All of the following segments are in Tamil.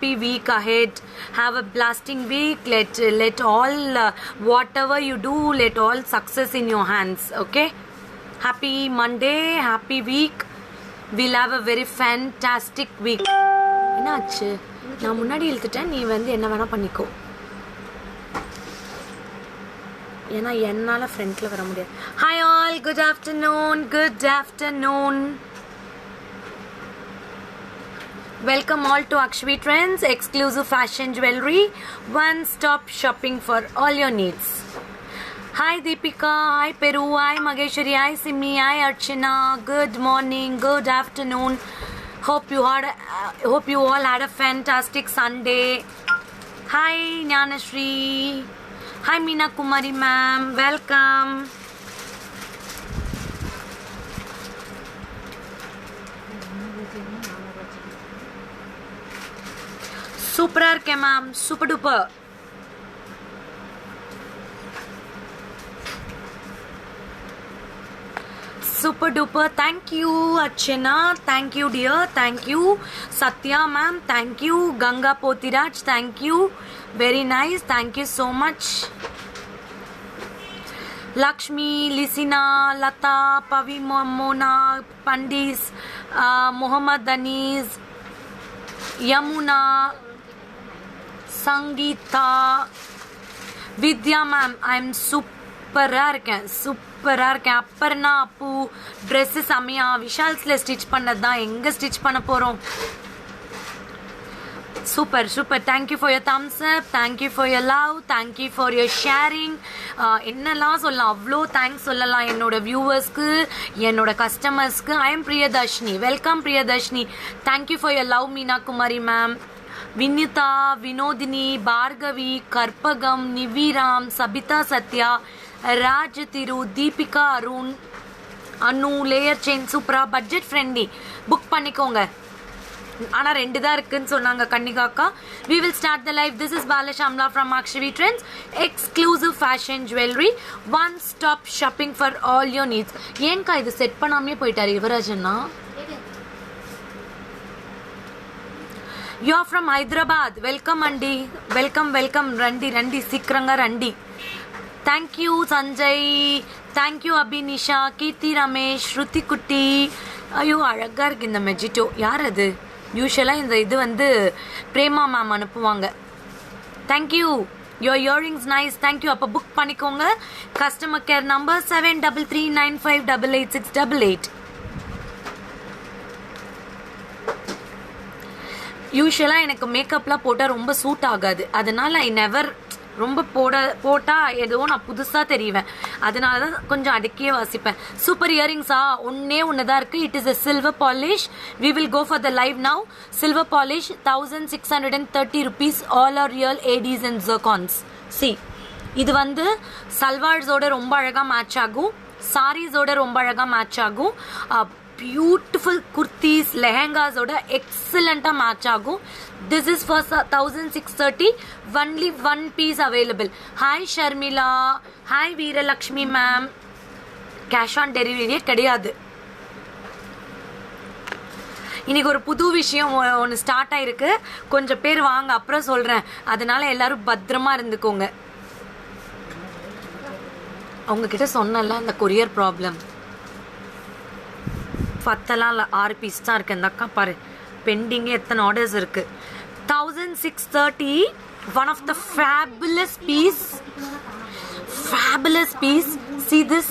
happy week ahead. Have a blasting week. Let all whatever you do, let all success in your hands. Okay. Happy Monday. Happy week. We'll have a very fantastic week. என்னாச்சு? நான் முன்னாடி இழுத்துட்டேன், நீ வந்து என்ன வேணா பண்ணிக்கோ. ஏன்னா என்னால ஃப்ரண்ட்ல வர முடியாது. Hi all, good afternoon. Good afternoon. Welcome all to Akshvi Trends, exclusive fashion jewelry, one-stop shopping for all your needs. Hi Deepika, hi Peru, hi Mageshwari, hi Simi, hi Archana. Good morning, good afternoon. Hope you all had a fantastic Sunday. Hi Nyanashri. Hi Meena Kumari ma'am, welcome. சூப்பரா இருக்கேன் ma'am, super duper. Super duper. Thank you Archana, thank you dear, thank you Sathya ma'am, thank you Ganga Pothiraj, thank you very nice, thank you so much. Lakshmi, Lisina, Latha, Pavi, Mona, பண்டிஸ், Mohammed Anees, Yamuna, Sangeetha, Vidya ma'am, I am சூப்பராக இருக்கேன், சூப்பராக இருக்கேன். அப்பர்னா, அப்பு ட்ரெஸ்ஸு செம்மையா விஷால்ஸில் ஸ்டிச் பண்ணது தான், எங்கே ஸ்டிச் பண்ண போகிறோம். Super super. Thank you for your thumbs up, thank you for your love, thank you for your sharing. என்னெல்லாம் சொல்லலாம், அவ்வளோ தேங்க்ஸ் சொல்லலாம் என்னோட வியூவர்ஸ்க்கு, என்னோட கஸ்டமர்ஸ்க்கு. I am Priyadharshini, welcome Priyadharshini. Thank you for your love Meena Kumari ma'am. Vinitha, Vinodhini, Bhargavi, Karpagam, நிவிராம், சபிதா சத்யா, ராஜ் திரு, தீபிகா, அருண், அனு, லேயர் செயின் சூப்பரா, பட்ஜெட் ஃப்ரெண்ட்லி, புக் பண்ணிக்கோங்க. ஆனால் 2 தான் இருக்குன்னு சொன்னாங்க கன்னிகாக்கா. We will start the live. This is Bala Shamla from Akshvi Trends, exclusive fashion jewelry, one stop shopping for all your needs. ஏன்க்கா இது செட் பண்ணாமே போயிட்டாரு யுவராஜன்னா? You are from Hyderabad. Welcome Andi. Welcome Randi சீக்கிரங்க Randi. Thank you Sanjay. Thank you Abhinisha, Kirti Ramesh, Shruti Kutti. ஐயோ அழகா இருக்கு இந்த மெஜிட்டோ. யார் அது? யூஸ்வலாக இந்த இது வந்து பிரேமா மேம் அனுப்புவாங்க. Thank you. Your earrings nice, thank you. அப்போ புக் பண்ணிக்கோங்க. Customer care number 7339588688. யூஸ்வலாக எனக்கு மேக்கப்லாம் போட்டால் ரொம்ப சூட் ஆகாது, அதனால ஐ நெவர் ரொம்ப போட்டால் ஏதோ நான் புதுசாக தெரிவேன், அதனால தான் கொஞ்சம் அடக்கியே வாசிப்பேன். சூப்பர் இயரிங்ஸா? ஒன்று தான் இருக்குது. It is a silver polish. We will go for the live now. Silver polish 1630 rupees. All are real ADs and zircons. சி, இது வந்து சல்வார்ஸோட ரொம்ப அழகாக மேட்ச் ஆகும், சாரீஸோட ரொம்ப அழகாக மேட்ச் ஆகும், பியூட்டிஃபுல் குர்த்திஸ் லெஹங்காஸோட எக்ஸலண்ட்டாக மேட்ச் ஆகும். This is for 1630. Only 1 piece available. Hi Sharmila, hi Veeralakshmi ma'am. Cash on டெலிவரியே கிடையாது. இன்னைக்கு ஒரு புது விஷயம் ஒன்று ஸ்டார்ட் ஆயிருக்கு, கொஞ்சம் பேர் வாங்க அப்புறம் சொல்கிறேன், அதனால எல்லாரும் பத்திரமா இருந்துக்கோங்க. அவங்கக்கிட்ட சொன்னல அந்த கொரியர் ப்ராப்ளம், 10 இல்லை 6 பீஸ் தான் இருக்குது. இந்த அக்கா பாரு, பெண்டிங்கே எத்தனை ஆர்டர்ஸ் இருக்குது. 1630. One of the fabulous piece. See this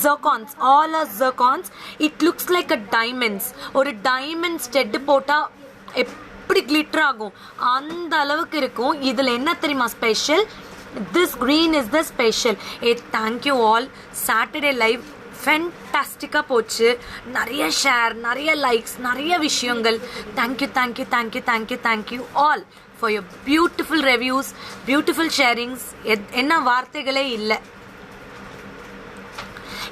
zircons, all are zircons. It looks like a diamonds. ஒரு டைமண்ட் ஸ்டெட் போட்டால் எப்படி கிளிட்டர் ஆகும் அந்த அளவுக்கு இருக்கும். இதில் என்ன தெரியுமா special? This green is the special. Thank you all. Saturday live ஃபென்டாஸ்டிக்காக போச்சு. நிறைய ஷேர், நிறைய லைக்ஸ், நிறைய விஷயங்கள். Thank you all for your beautiful reviews, beautiful sharings. என்ன வார்த்தைகளே இல்லை.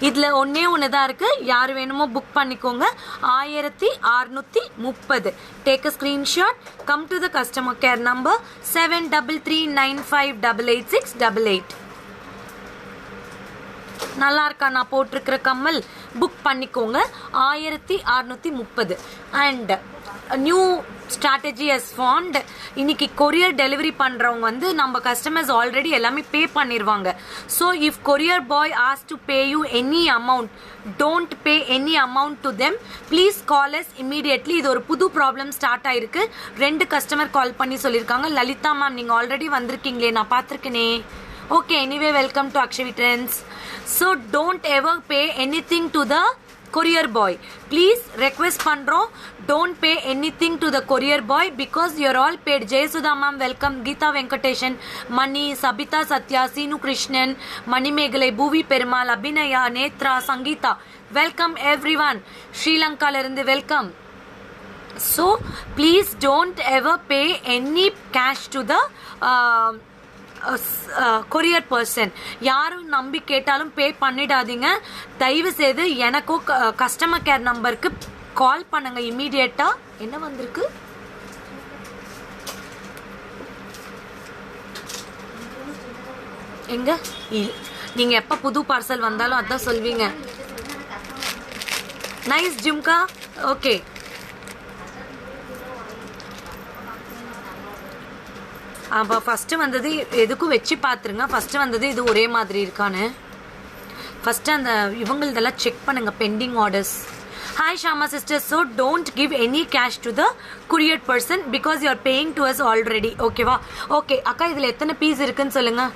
இதில் ஒன்று தான் இருக்குது. யார் வேணுமோ புக் பண்ணிக்கோங்க. 1630. Take a screenshot. Come to the customer care number 7339588688. நல்லா இருக்கா நான் போட்டிருக்கிற கம்மல்? புக் பண்ணிக்கோங்க. 1630. And new strategy has formed. இன்னைக்கு courier delivery பண்றவங்க வந்து நம்ம customers already எல்லாமே pay பண்ணிருவாங்க. So if courier boy asks to pay you any amount, don't pay any amount to them. Please call us immediately. இது ஒரு புது ப்ராப்ளம் ஸ்டார்ட் ஆயிருக்கு. 2 கஸ்டமர் கால் பண்ணி சொல்லிருக்காங்க. லலிதா மேம் நீங்க ஆல்ரெடி வந்திருக்கீங்களே, நான் பார்த்திருக்கேனே. Okay, anyway, welcome to Akshavi Trends. So don't ever pay anything to the courier boy. Please request பண்றோம், don't pay anything to the courier boy because you're all paid. Jayasudha ma'am welcome, Geeta Venkateshan, Mani, Sabita Satya, Sinu Krishnan, Mani Megalai, Bhuvi Perumal, Abhinaya, Netra, Sangeeta, welcome everyone. Sri Lanka la irundhu welcome. So please don't ever pay any cash to the courier person. யாரும் நம்பி கேட்டாலும் பே பண்ணிடாதீங்க. தயவு செய்து எனக்கோ கஸ்டமர் கேர் நம்பருக்கு கால் பண்ணுங்க இமீடியட்டா. என்ன வந்திருக்கு? எங்க நீங்க எப்ப புது பார்சல் வந்தாலும் அதான் சொல்வீங்க. நைஸ் ஜிம்கா. ஓகே, அப்போ ஃபஸ்ட்டு வந்தது எதுக்கும் வச்சு பார்த்துருங்க. ஃபஸ்ட்டு வந்தது இது ஒரே மாதிரி இருக்கான்னு ஃபஸ்ட்டு அந்த இவங்களதெல்லாம் செக் பண்ணுங்கள், pending orders. Hi Shama sister. So don't give any cash to the courier person because you are paying to us already. ஓகேவா? ஓகே அக்கா, இதில் எத்தனை பீஸ் இருக்குன்னு சொல்லுங்கள்.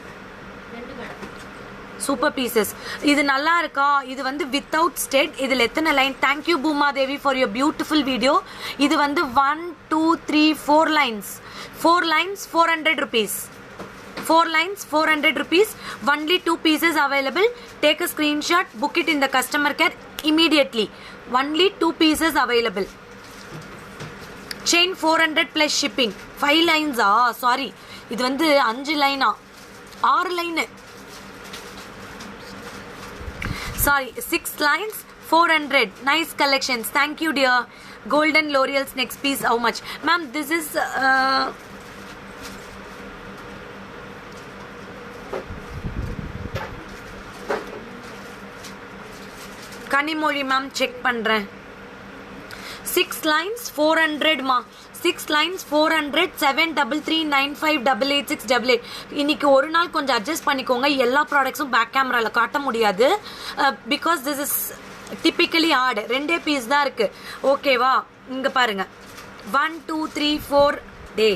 Super pieces. இது நல்லா இருக்கா? இது வந்து வித்தவுட் ஸ்டெட். இதில் எத்தனை line? Thank you Puma Devi for your beautiful video. இது வந்து 1 2 3 4 lines. 4 lines 400 rupees. 4 lines 400 rupees. Only 2 pieces available. Take a screenshot, book it in the customer care immediately. Only 2 pieces available. Chain 400 plus shipping. 5 lines sorry, இது வந்து 5 லைனா 6 line. Sorry, 6 lines 400. Nice collections. Thank you dear. Golden L'Oreal's next piece how much? Ma'am, this is Kanimozhi ma'am check பண்றேன். 6 lines 400 மா. 6 lines 400 73395886888. இன்னைக்கு ஒரு நாள் கொஞ்சம் அட்ஜஸ்ட் பண்ணிக்கோங்க. எல்லா ப்ராடக்ட்ஸும் பேக் கேமரால காட்ட முடியாது because this is typically hard. 2 piece தான் இருக்கு. ஓகேவா? இங்க பாருங்க 1 2 3 4 டே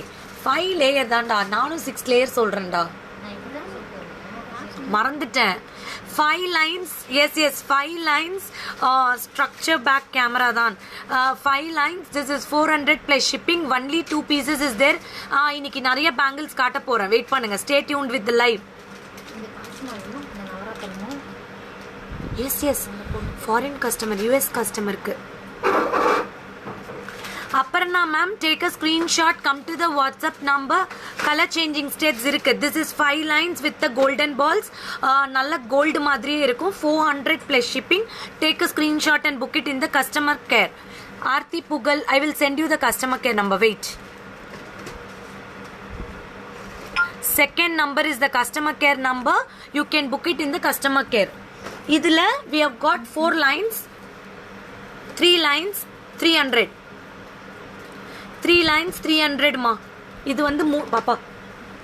5 லேயர் தான்டா. நானும் 6 லேயர் சொல்றேன்டா, மறந்துட்டேன். 5 lines. Yes 5 lines. Structure back camera தான். 5 lines. This is 400 plus shipping. Only 2 pieces is there. இன்னைக்கு நிறைய பேங்கிள்ஸ் காட்ட போறேன். வெயிட் பண்ணுங்க. Stay tuned with the live. Yes foreign customer, US customerக்கு. Aparna ma'am, take a screenshot, come to the WhatsApp number. Color changing states இருக்கு. This is 5 lines with the golden balls. நல்ல gold மாதிரியே இருக்கும். 400 plus shipping. Take a screenshot and book it in the customer care. Aarti Pugal, I will send you the customer care number. Wait. Second number is the customer care number. You can book it in the customer care. இதுல we have got 4 lines, 3 lines 300. 3 lines 300 மா. இது வந்து பாப்பா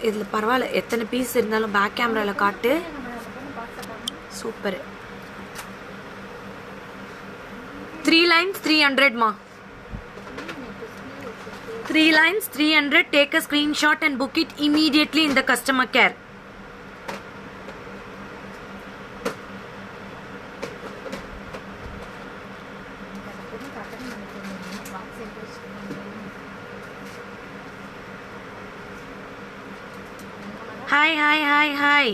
இதுல பரவாயில்ல, எத்தனை பீஸ் இருந்தாலும் பேக் கேமரால காட்டு. சூப்பர். 3 lines 300 மா. 3 lines 300. Take a screenshot and book it immediately in the customer care. Hi.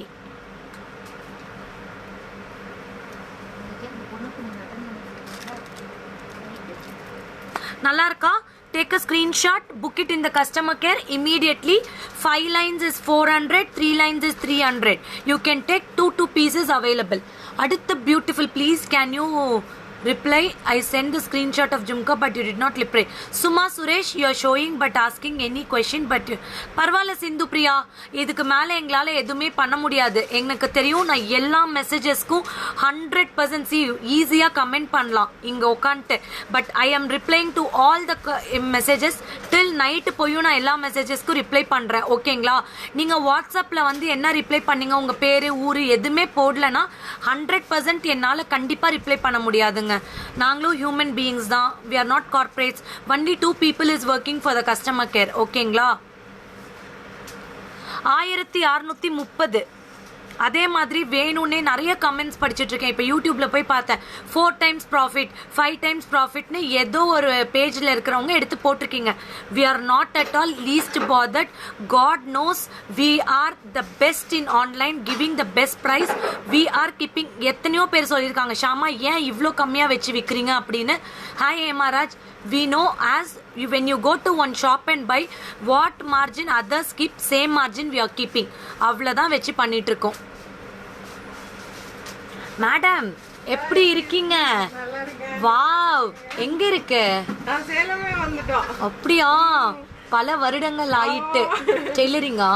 நல்லா இருக்கா? Take a screenshot, book it in the customer care immediately. 5 lines is 400, 3 lines is 300. You can take 2 pieces available. Aditha beautiful, please can you reply? I sent the screenshot of Jumka but you did not reply. Suma Suresh, you are showing but asking any question but பரவாயில்ல சிந்து பிரியா, இதுக்கு மேலே எங்களால் எதுவுமே பண்ண முடியாது. எனக்கு தெரியும், நான் எல்லா மெசேஜஸ்க்கும் 100% ஈஸியாக கமெண்ட் பண்ணலாம் இங்கே உட்காந்துட்டு. பட் ஐ ஆம் replying to all the messages. Till night போயும் நான் எல்லா மெசேஜஸ்க்கும் ரிப்ளை பண்ணுறேன். ஓகேங்களா? நீங்கள் வாட்ஸ்அப்பில் வந்து என்ன ரிப்ளை பண்ணீங்க, உங்கள் பேர் ஊர் எதுவுமே போடலன்னா 100% என்னால் கண்டிப்பாக ரிப்ளை பண்ண முடியாதுங்க. நாங்களும் ஹியூமன் பீயிங்ஸ் தான். We are not corporates. Only 2 people is working for the customer care. ஓகேங்களா? 1630. அதே மாதிரி வேணும்னே நிறைய கமெண்ட்ஸ் படிச்சுட்டு இருக்கேன். இப்போ யூடியூப்ல போய் பார்த்தேன் 4 times ப்ராஃபிட் 5 times ப்ராஃபிட்னு ஏதோ ஒரு பேஜில் இருக்கிறவங்க எடுத்து போட்டிருக்கீங்க. We are not at all least bothered. God knows we are the best in online, giving the best price. We are keeping. எத்தனையோ பேர் சொல்லியிருக்காங்க, ஷாமா ஏன் இவ்வளோ கம்மியாக வச்சு விற்கிறீங்க அப்படின்னு. Hi Hemaraj, we know as when you go to one shop and buy, what margin others keep, same margin we are keeping. அவ்வளோதான் வச்சு பண்ணிட்டு இருக்கோம். மேடம் எப்படி இருக்கீங்க? வாவ், எங்க இருக்கு? அப்படியா? பல வருடங்கள் ஆயிட்டு. டெய்லரிங்கா?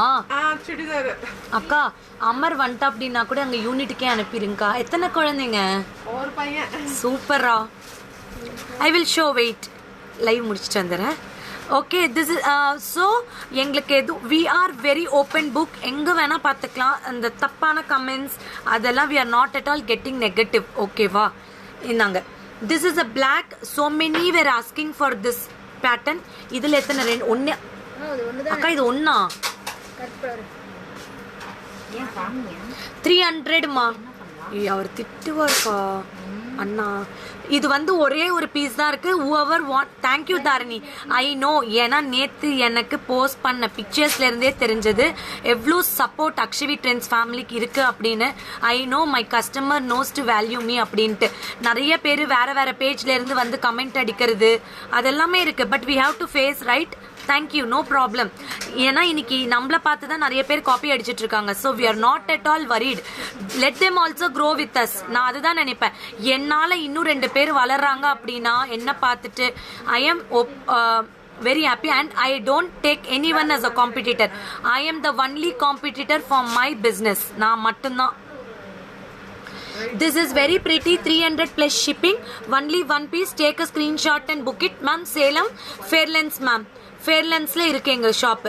அக்கா அமர் வந்துட்டா அப்படின்னா கூட அங்க யூனிட்டுக்கே அனுப்பிடுங்கக்கா. எத்தனை குழந்தைங்க? ஒரு பையன். சூப்பரா. I will show wait. Live முடிச்சுட்டு வந்துடுறேன். ஓகே, திஸ் இஸ் ஸோ எங்களுக்கு எது we are very open book. எங்கே வேணால் பார்த்துக்கலாம். அந்த தப்பான கமெண்ட்ஸ் அதெல்லாம் we are not at all getting negative. ஓகேவா? இந்தாங்க. This is a black. So many were asking for this pattern. இதில் எத்தனை? 2 1 அக்கா இது ஒன்றா? 300மா? அவர் திட்டுவார்க்கா அண்ணா. இது வந்து ஒரே ஒரு பீஸ் தான் இருக்கு. whoever want. thank you Dharani. I know, ஏன்னா நேற்று எனக்கு போஸ்ட் பண்ண பிக்சர்ஸ்ல இருந்தே தெரிஞ்சது எவ்வளோ சப்போர்ட் அக்ஷவி ட்ரெண்ட்ஸ் ஃபேமிலிக்கு இருக்கு அப்படின்னு. I know my customer knows to value me அப்படின்ட்டு. நிறைய பேர் வேற வேற பேஜ்ல இருந்து வந்து கமெண்ட் அடிக்கிறது அதெல்லாமே இருக்கு. But we have to face right. Thank you, no problem. ஏன்னா இன்னைக்கு நம்மளை பார்த்து தான் நிறைய பேர் காப்பி அடிச்சிட்டு இருக்காங்க. So we are not at all worried. Let them also grow with us. நான் அதுதான் நினைப்பேன். என்னால் இன்னும் 2 பேர் வளர்றாங்க அப்படின்னா என்ன பார்த்துட்டு I am very happy and I don't take anyone as a competitor. I am the only competitor for my business. நான் மட்டும்தான். This is very pretty. 300 plus shipping. Only 1 piece. Take a screenshot and book it. Ma'am, Salem Fairlands ma'am. Fairlandsல இருக்கு எங்க ஷாப்.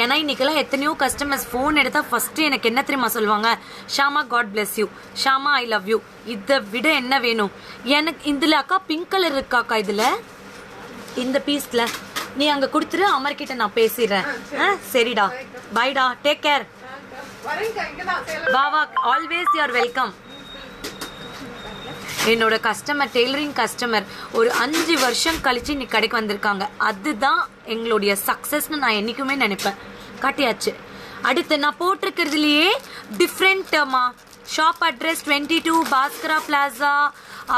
ஏன்னா இன்னைக்கெல்லாம் எத்தனையோ கஸ்டமர்ஸ் ஃபோன் எடுத்தால் ஃபஸ்ட்டு எனக்கு என்ன தெரியுமா சொல்லுவாங்க? Shama God bless you, Shama I love you. இதை விட என்ன வேணும் எனக்கு? இதில் அக்கா பிங்க் கலர் இருக்காக்கா இதில் இந்த பீஸில். நீ அங்கே கொடுத்துரு, அமர்கிட்ட நான் பேசிடுறேன். சரிடா, பாய்டா, டேக் கேர். வா வா, ஆல்வேஸ் யூ ஆர் வெல்கம். என்னோட கஸ்டமர், டெய்லரிங் கஸ்டமர் ஒரு 5 வருஷம் கழிச்சு இன்னைக்கு கடைக்கு வந்திருக்காங்க. அதுதான் எங்களுடைய சக்ஸஸ்ன்னு நான் என்றைக்குமே நினைப்பேன். காட்டியாச்சு. அடுத்து நான் போட்டிருக்கிறதுலையே டிஃப்ரெண்ட்மா. Shop address 22 Bhaskara plaza.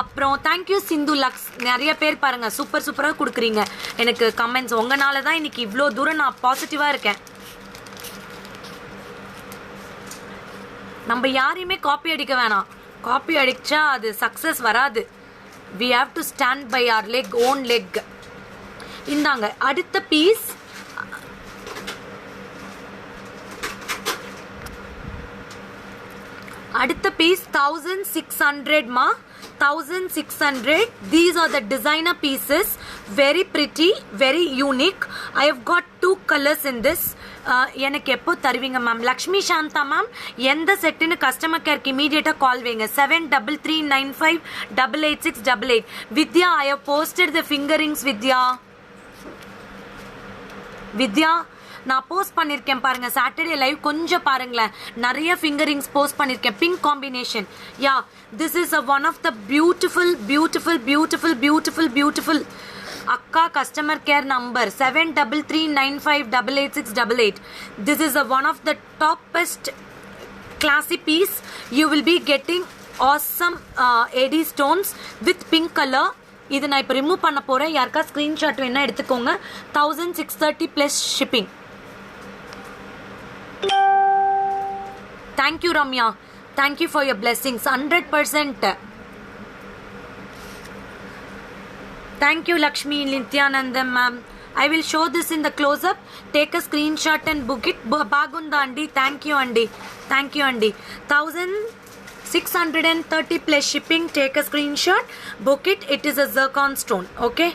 அப்புறம் தேங்க்யூ சிந்து லக்ஸ். நிறைய பேர் பாருங்க சூப்பர் சூப்பராக கொடுக்குறீங்க எனக்கு கமெண்ட்ஸ். உங்களால தான் இன்னைக்கு இவ்வளோ தூரம் நான் பாசிட்டிவாக இருக்கேன். நம்ம யாரையுமே காப்பி அடிக்க வேணாம். காப்பி அடிச்சா அது சக்சஸ் வராது. we have to stand by our leg, own leg. இந்தாங்க அடுத்த பீஸ். அடுத்த பீஸ் 1600 மா. 1600. These are the designer pieces. Very pretty, very unique. I have got 2 colors in this. எனக்கு எப்போ தருவீங்க மேம்? லக்ஷ்மி சாந்தா மேம், எந்த செட்டுன்னு கஸ்டமர் கேருக்கு இமீடியட்டாக கால் வைங்க. 7339588688. Vidya, I have posted the finger rings. Vidya நான் போஸ்ட் பண்ணியிருக்கேன் பாருங்க சாட்டர்டே லைவ், கொஞ்சம் பாருங்களேன். நிறைய ஃபிங்கரிங்ஸ் போஸ்ட் பண்ணியிருக்கேன். Pink combination. Yeah, this is one of the beautiful beautiful beautiful beautiful beautiful. akka customer care number 7339588688. This is one of the toppest classy piece. You will be getting awesome AD stones with pink color. இது நான் இப்போ ரிமூவ் பண்ண போகிறேன். யாருக்கா ஸ்க்ரீன்ஷாட் வேணா எடுத்துக்கோங்க. 1630 plus shipping. Thank you Ramya. Thank you for your blessings. 100%. Thank you Lakshmi Nityanandam ma'am. I will show this in the close up. Take a screenshot and book it. Bagunda Andi. Thank you Andi. Thank you Andi. 1630 plus shipping. Take a screenshot. Book it. It is a zircon stone. Okay.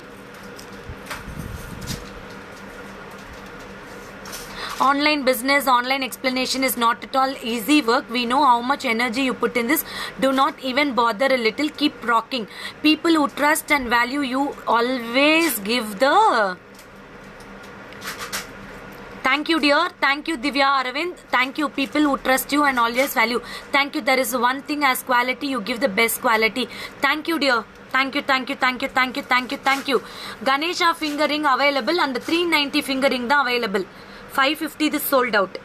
Online business, online explanation is not at all easy work. We know how much energy you put in this. Do not even bother a little. Keep rocking. People who trust and value you always give the... Thank you, dear. Thank you, Divya Aravind. Thank you, people who trust you and always value. Thank you. There is one thing as quality, you give the best quality. Thank you, dear. Thank you, thank you, thank you, thank you, thank you, thank you. Ganesha finger ring available and the 390 finger ring da available. 550 is sold out.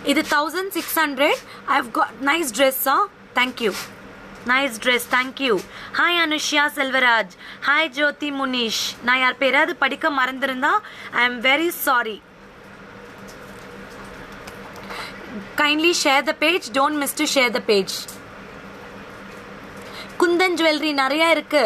This 1600. I've got nice dress, sir. Thank you. Nice dress, thank you. Hi Anushya Selvaraj. Hi Jyoti Munish. Na yaar peradu padika marandirunda. I am very sorry. Kindly share the page. Don't miss to share the page. Kundan jewelry நிறைய இருக்கு.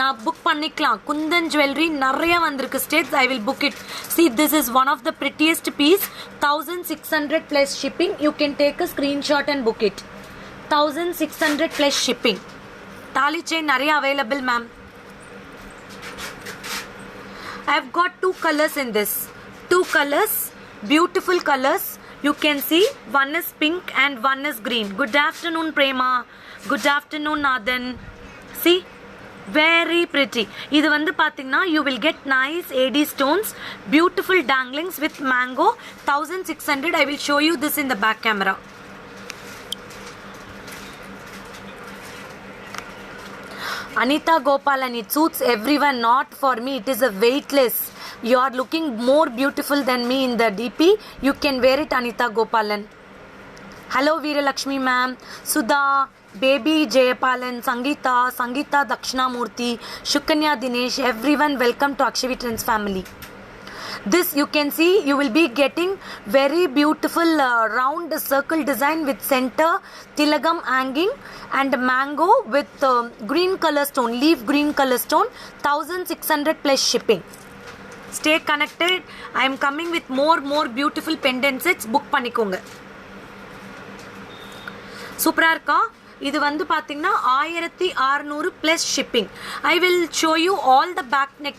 நான் புக் பண்ணிக்கலாம். குந்தன் ஜுவல்லரி நிறைய வந்திருக்கு states. I will book it. See, this is one of the prettiest piece. 1600 plus shipping. You can take a screenshot and book it. 1600 plus shipping. தாலி செயின் நிறைய available, ma'am. I've got 2 colors in this. 2 colors. Beautiful colors. You can see one is pink and one is green. Good afternoon, Prema. Good afternoon, Nathan. See, very pretty. இது வந்து பாத்தீங்கன்னா you will get nice AD stones, beautiful danglings with mango. 1600. I will show you this in the back camera. Anita Gopalan, it suits everyone, not for me. It is a weightless. You are looking more beautiful than me in the DP. You can wear it, Anita Gopalan. Hello, Veera Lakshmi ma'am. Sudha, Baby Jayapalan, Sangeeta Dakshinamurthy, Shukanya Dinesh, everyone welcome to Akshavi Trends family. This you can see, you will be getting very beautiful round circle design with center tilagam hanging and mango with green color stone, leaf green color stone. 1600 plus shipping. Stay connected. I am coming with more beautiful pendant sets. Book பண்ணிக்கோங்க. சூப்பரா இருக்கா? இது வந்து பாத்தீங்கன்னா 1600 plus shipping. I will show you all the back neck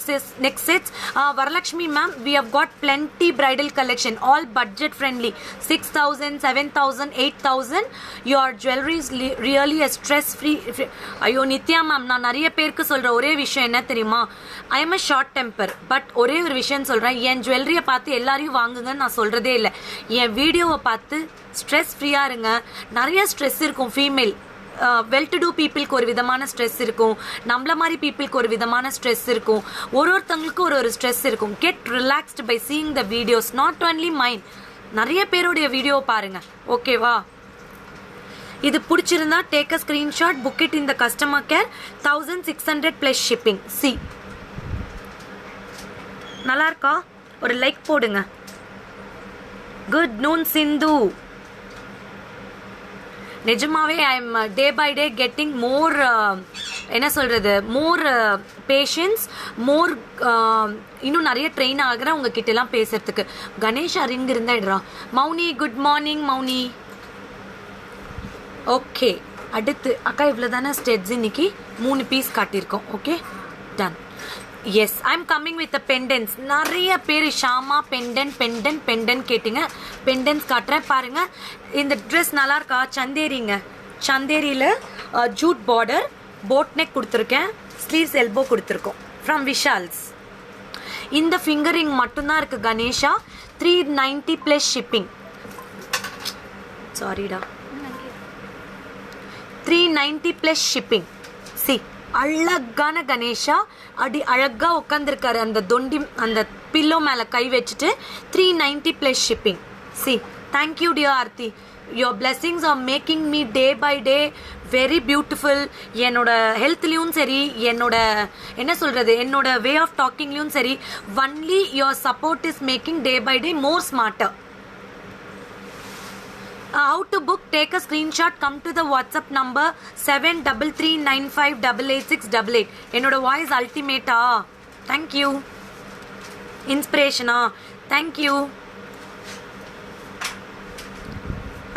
sets. Varalakshmi ma'am, we have got plenty bridal collection, all budget friendly. 6000, 7000, 8000. Your jewelry is really a stress free. ஐயோ நித்யா மேம், நான் நிறைய பேருக்கு சொல்ற ஒரே விஷயம் என்ன தெரியுமா? I am a short temper, but ஒரே ஒரு விஷயம் சொல்றேன். என் ஜுவல்லரியை பார்த்து எல்லாரையும் வாங்குங்கன்னு நான் சொல்றதே இல்லை. என் வீடியோவை பார்த்து ஸ்ட்ரெஸ் ஃப்ரீயா இருங்க. நிறைய ஸ்ட்ரெஸ் இருக்கும் ஃபீமேல். வெல் டு டூ பீப்புளுக்கு ஒரு விதமான ஸ்ட்ரெஸ் இருக்கும், நம்மள மாதிரி பீப்புளுக்கு ஒரு விதமான ஸ்ட்ரெஸ் இருக்கும், ஒருத்தவங்களுக்கு ஒரு ஸ்ட்ரெஸ் இருக்கும். Get relaxed by seeing the videos, not only mind. நிறைய பேருடைய வீடியோ பாருங்க, ஓகேவா? இது பிடிச்சிருந்தா take a screenshot, book it in the customer care. 1600 plus shipping. See, நல்லா இருக்கா? ஒரு லைக் போடுங்க. Good noon Sindhu. நிஜமாவே I am day by day getting more, என்ன சொல்றது, மோர் பேஷன்ஸ், மோர் இன்னும் நிறைய ட்ரெயின் ஆகிறேன் உங்ககிட்ட எல்லாம் பேசுறதுக்கு. கணேஷ் ரிங் இருந்தா இடரா. Mouni, good morning Mouni. Okay, அடுத்து அக்கா இவ்வளோ தானே ஸ்டெட்ஸ். இன்னைக்கு 3 பீஸ் காட்டியிருக்கோம். Okay, done. Yes, I am coming with pendants. நிறைய பேர் ஷாமா பெண்டன் கேட்டிங்க. பெண்டன்ஸ் காட்டுறேன் பாருங்க. இந்த ட்ரெஸ் நல்லா இருக்கா? சந்தேரிங்க. சந்தேரியில் ஜூட் பார்டர், போட் நெக் கொடுத்துருக்கேன், ஸ்லீவ்ஸ் எல்போ கொடுத்துருக்கோம் ஃப்ரம் விஷால்ஸ். இந்த ஃபிங்கரிங் மட்டும்தான் இருக்கு கணேஷா. 390 plus shipping. சாரிடா, 390 பிளஸ் ஷிப்பிங். சி, அழகான கணேஷா அடி அழகா உட்காந்துருக்காரு. அந்த தொண்டி அந்த பில்லோ மேல கை வச்சுட்டு 390 plus shipping. See, thank you dear Aarthi. Your blessings are making me day by day very beautiful. என்னோட ஹெல்த்லையும் சரி, என்னோட என்ன சொல்றது, என்னோட வே ஆஃப் டாக்கிங்லையும் சரி, only your support is making day by day more smarter. How to book? Take a screenshot, come to the WhatsApp number 7339588688. என்னோட வாய்ஸ் அல்டிமேட்டா? தேங்க்யூ. இன்ஸ்பிரேஷனா? தேங்க்யூ.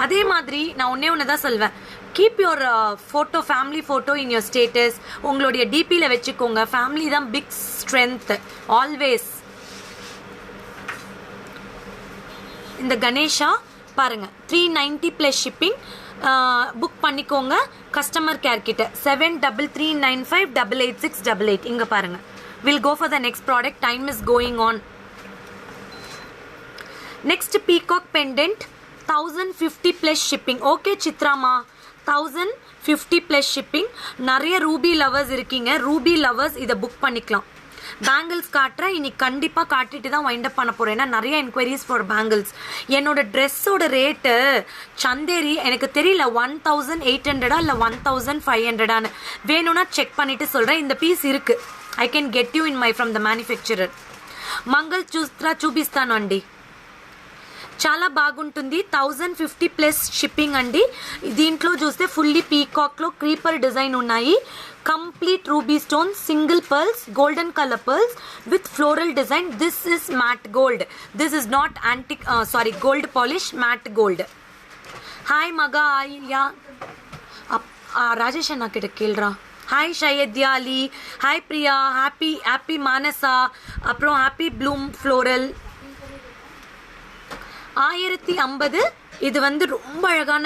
அதே மாதிரி நான் ஒன்னே தான் சொல்வேன், keep your photo, family photo in your status. உங்களுடைய டிபியில் வச்சுக்கோங்க. ஃபேமிலி தான் பிக் ஸ்ட்ரென்த் ஆல்வேஸ். இந்த கணேஷா பாருங்க 390 ப்ளஸ் ஷிப்பிங். புக் பண்ணிக்கோங்க கஸ்டமர் கேர் கிட்ட 7339588688. இங்கே பாருங்க. Will go for the next product. Time is going on. Next peacock pendant 1050 plus shipping. Okay சித்ராமா 1050 ப்ளஸ் ஷிப்பிங். நிறைய ரூபி லவர்ஸ் இருக்கீங்க. ரூபி லவர்ஸ் இதை புக் பண்ணிக்கலாம். பேங்கிள்ஸ் காட்டுறேன். இன்னைக்கு கண்டிப்பாக காட்டிட்டு தான் வைண்ட் அப் பண்ண போகிறேன். ஏன்னா நிறைய என்கொயரிஸ் ஃபார் பேங்கிள்ஸ். என்னோட ட்ரெஸ்ஸோட ரேட்டு சந்தேரி எனக்கு தெரியல 1800 இல்லை 1500 வேணும்னா செக் பண்ணிட்டு சொல்கிறேன். இந்த பீஸ் இருக்கு. I can get you in my from the manufacturer. మంగళ చూపిస్తాను అండి. చాలా బాగుంటుంది. 1050 ప్లస్ షిప్పింగ్ అండి. దీంట్లో చూస్తే ఫుల్లీ పీకాక్లో క్రీపర్ డిజైన్ ఉన్నాయి. Complete ruby stone, single pearls, golden colour pearls with floral design. This is matte gold. This is not antique gold polish, matte gold. Hi మగా ఆయిల్యా రాజేష్ అన్న கிட்ட கேள்றா. ஹாய் ஷயத்யாலி, ஹாய் பிரியா, ஹாப்பி மானசா, அப்புறம் ஹாப்பி ப்ளூம் ஃப்ளோரல் 1050. இது வந்து ரொம்ப அழகான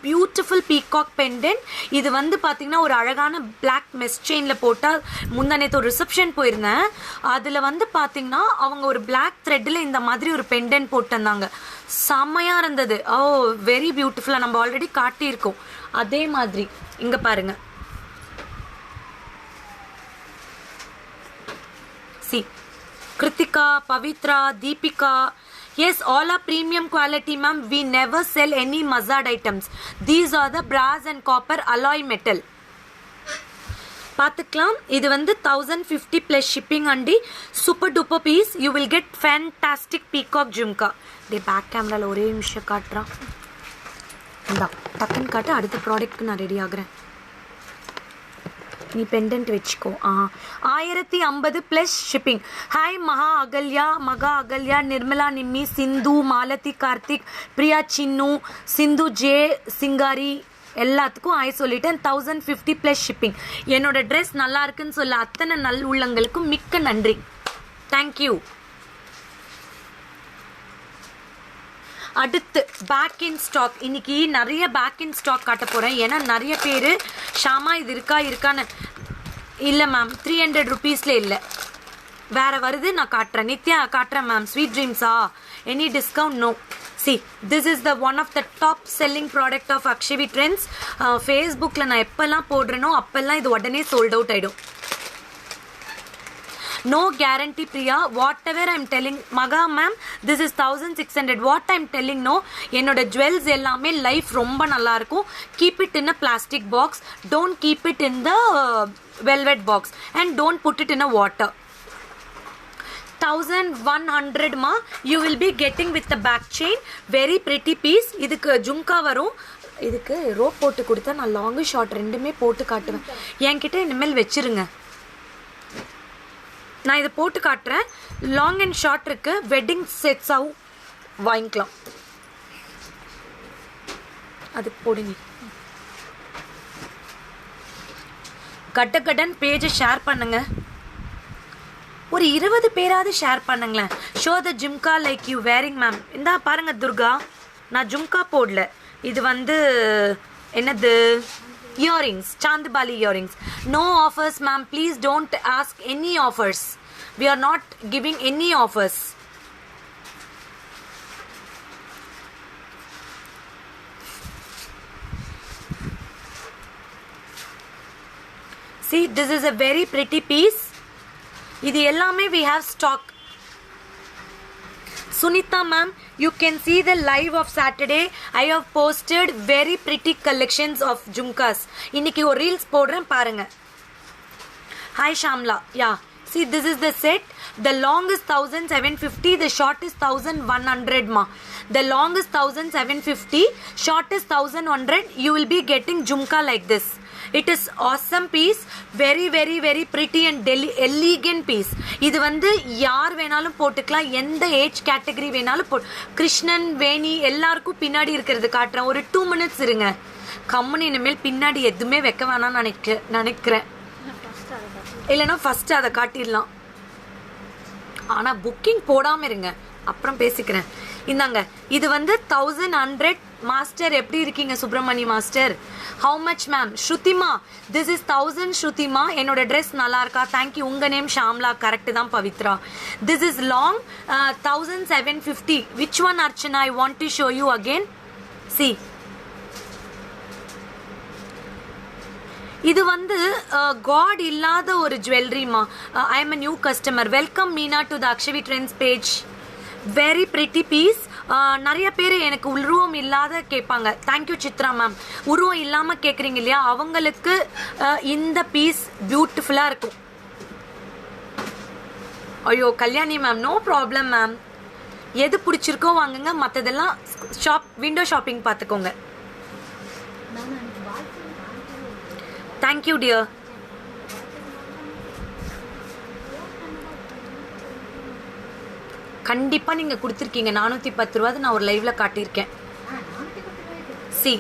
பியூட்டிஃபுல் பீகாக் பெண்டன்ட். இது வந்து பார்த்தீங்கன்னா ஒரு அழகான பிளாக் மெஸ் செயினில் போட்டால். முந்தானேத்து ஒரு ரிசப்ஷன் போயிருந்தேன். அதில் வந்து பார்த்தீங்கன்னா அவங்க ஒரு பிளாக் த்ரெட்டில் இந்த மாதிரி ஒரு பெண்டன்ட் போட்டிருந்தாங்க. செம்மையாக இருந்தது. ஓ வெரி பியூட்டிஃபுல்லாக. நம்ம ஆல்ரெடி காட்டியிருக்கோம் அதே மாதிரி. இங்கே பாருங்க. See, Kritika, Pavitra, Deepika. Yes, all are premium quality, ma'am. We never sell any Mazad items. These are the brass and copper alloy metal. பார்த்துக்கலாம். இது வந்து 1050 ப்ளஸ் ஷிப்பிங் அண்டி. Super duper piece. You will get fantastic peacock jhumka. டே பேக் கேமராவில் ஒரே நிமிஷம் காட்டுறான். இந்தா டக்குன்னு காட்டு. அடுத்த ப்ராடக்ட்க்கு நான் ரெடி ஆகுறேன். நீ பெண்டன்ட் வச்சுக்கோ. 1050 ப்ளஸ் ஷிப்பிங். ஹாய் மகா அகல்யா, நிர்மலா, நிம்மி, சிந்து, மாலதி, கார்த்திக், பிரியா, சின்னு, சிந்து, ஜே, சிங்காரி எல்லாத்துக்கும் ஆய் சொல்லிட்டேன். 1050 ப்ளஸ் ஷிப்பிங். என்னோட ட்ரெஸ் நல்லா இருக்குன்னு சொல்ல அத்தனை நல் உள்ளங்களுக்கும் மிக்க நன்றி. தேங்க்யூ. அடுத்து பேக் இன் ஸ்டாக். இன்னைக்கு நிறைய பேக் இன் ஸ்டாக் காட்ட போகிறேன். ஏன்னா நிறைய பேர் ஷாமா இது இருக்கான்னு. இல்லை மேம் 300 ருபீஸில் இல்லை, வேறு வருது. நான் காட்டுறேன். நித்யா காட்டுறேன் மேம். ஸ்வீட் ட்ரீம்ஸா? Any discount? No. See, this is the one of the top selling product of Akshavi Trends. Facebookல நான் எப்பெல்லாம் போடுறேனோ அப்பெல்லாம் இது உடனே sold out ஆயிடும். No guarantee Priya. Whatever I'm telling Maga ma'am, this is 1600. What I'm telling no, என்னோட jewels எல்லாமே லைஃப் ரொம்ப நல்லா இருக்கும். Keep it in a plastic box. Don't keep it in the velvet box and don't put it in a water. 1100 ma, you will be getting with the back chain. Very pretty piece. இதுக்கு ஜும்கா வரும். இதுக்கு ரோப் போட்டு கொடுத்தா நான் லாங் ஷார்ட் ரெண்டுமே போட்டு காட்டுவேன். என்கிட்ட இனிமேல் வச்சிருங்க. நான் இதை போட்டு காட்டுறேன். லாங் அண்ட் ஷார்ட் இருக்கு. வெட்டிங் செட்ஸாகவும் வாங்கிக்கலாம். அதுக்கு போடுங்க. கடன் பேஜை ஷேர் பண்ணுங்க. ஒரு 20 பேராவது ஷேர் பண்ணுங்களேன். Show the jhumka like you wearing ma'am. இந்தா பாருங்க துர்கா, நான் ஜும்கா போடல. இது வந்து என்னது earrings, Chandbali earrings. No offers ma'am, please don't ask any offers. We are not giving any offers. See, this is a very pretty piece. இது எல்லாமே we have stock. Sunita ma'am, you can see the live of Saturday. I have posted very pretty collections of jumkas. இன்னைக்கு ஒரு reels போடுறேன் பாருங்க. Hi Shamla. Yeah. See, this is the set. The long is 1750. The short is 1100 ma. The long is 1750. Short is 1100. You will be getting jumka like this. It is awesome piece. Very very very pretty and elegant piece. இது வந்து யார் வேணாலும் போட்டுக்கலாம். எந்த ஏஜ் கேட்டகரி வேணாலும் கிருஷ்ணன், வேணி எல்லாருக்கும் பின்னாடி இருக்கிறது காட்டுறேன். ஒரு 2 minutes இருங்க. கம்முன்னு இனிமேல் பின்னாடி எதுவுமே வைக்க வேணாம்னு நினைக்கிறேன். இல்லைன்னா ஃபர்ஸ்ட் அதை காட்டிடலாம். ஆனால் புக்கிங் போடாமல் இருங்க, அப்புறம் பேசிக்கிறேன். இந்தாங்க இது வந்து 1100 மாஸ்டர். எப்படி இருக்கீங்க Subramani master? How much ma'am? ஸ்ருதிமா, திஸ் இஸ் 1000 ஸ்ருதிமா. என்னோட ட்ரெஸ் நல்லா இருக்கா? தேங்க்யூ. உங்க நேம் ஷாம்லா, கரெக்ட் தான் Pavithra. This is long 1750. Which one Archana? I want to show you again. See, இது வந்து காட் இல்லாத ஒரு ஜுவல்லரிமா. I am a new customer. Welcome Meena to the Akshavi trends page. Very pretty piece. நிறைய பேர் எனக்கு உருவம் இல்லாத கேட்பாங்க. Thank you Chitra ma'am. உருவம் இல்லாமல் கேட்குறீங்க இல்லையா, அவங்களுக்கு இந்த பீஸ் பியூட்டிஃபுல்லாக இருக்கும். ஐயோ Kalyani ma'am, no problem ma'am. எது பிடிச்சிருக்கோ வாங்குங்க, மற்றதெல்லாம் விண்டோ ஷாப்பிங் பார்த்துக்கோங்க. Thank you dear. கண்டிப்பா நீங்க கொடுத்துருக்கீங்க 410 ரூபா. நான் ஒரு லைவ்ல காட்டியிருக்கேன். See,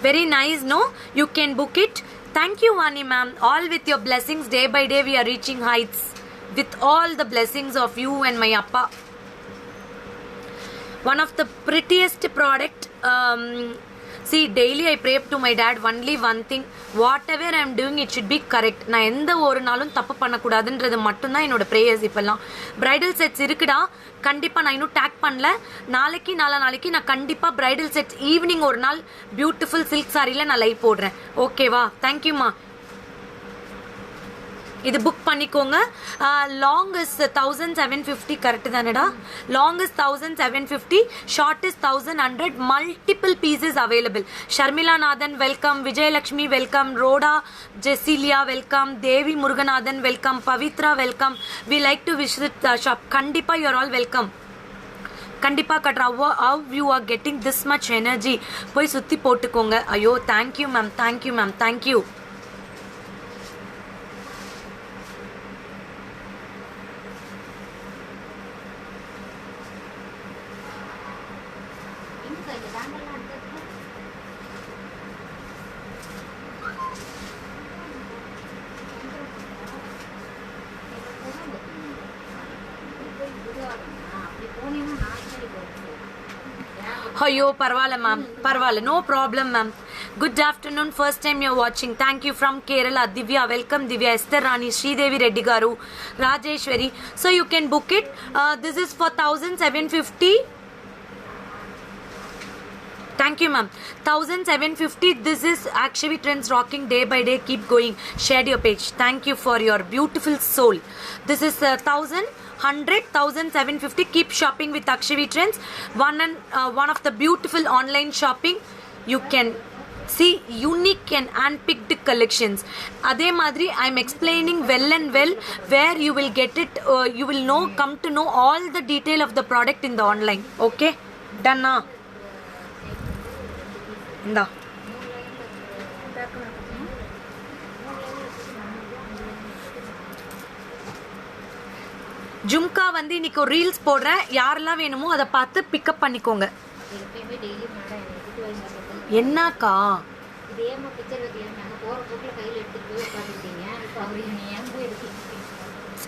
very nice. No, you can book it. Thank you Vani ma'am. All with your blessings, day by day we are reaching heights with all the blessings of you and my appa. One of the prettiest product. See, daily I pray to my dad only one thing, whatever I am doing it should be correct. நான் எந்த ஒரு நாளும் தப்பு பண்ணக்கூடாதுன்றது மட்டும்தான் என்னோட ப்ரேயர்ஸ். இப்பெல்லாம் பிரைடல் செட்ஸ் இருக்குடா, கண்டிப்பாக நான் இன்னும் டேக் பண்ணல. நாளைக்கு நாளைக்கு நான் கண்டிப்பாக பிரைடல் செட்ஸ் ஈவினிங் ஒரு நாள் பியூட்டிஃபுல் சில்க் சாரியில் நான் லைவ் போடுறேன். ஓகேவா? தேங்க்யூம்மா. இது புக் பண்ணிக்கோங்க. லாங் இஸ் 1750, கரெக்ட் தானடா? Long is 1750, short is 1100. Multiple pieces available. Sharmila Nathan welcome. Vijayalakshmi welcome. Rhoda Cecilia welcome. Devi Muruganathan welcome. Pavithra welcome. We like to visit the shop. கண்டிப்பா யூ ஆர் ஆல் வெல்கம். கண்டிப்பா கட்ரா. How you are getting this much energy? போய் சுத்தி போட்டுக்கோங்க. ஐயோ thank you ma'am, thank you ma'am, thank you. ஐயோ பரவாயில்ல மேம், பரவாயில்ல, no problem ma'am. Good afternoon. First time you வாட்சிங். Thank you from Kerala. Divya welcome. Divya. Esther Rani. Sridevi Reddy garu. Rajeswari. So you can book it. This is for 1750. Thank you ma'am. 1750. This is actually trends rocking day by day. Keep going. Share your page. Thank you for your beautiful soul. This is 1100, 1750. Keep shopping with Akshavi Trends. One of the beautiful online shopping. You can see unique and handpicked collections. Adhe madri I am explaining well and well where you will get it. You will know, come to know all the detail of the product in the online. Okay, done na. இந்தா ஜும்கா வந்து இன்னைக்கு ஒரு ரீல்ஸ் போடுறேன். யாரெல்லாம் வேணுமோ அதை பார்த்து பிக்கப் பண்ணிக்கோங்க. என்னக்கா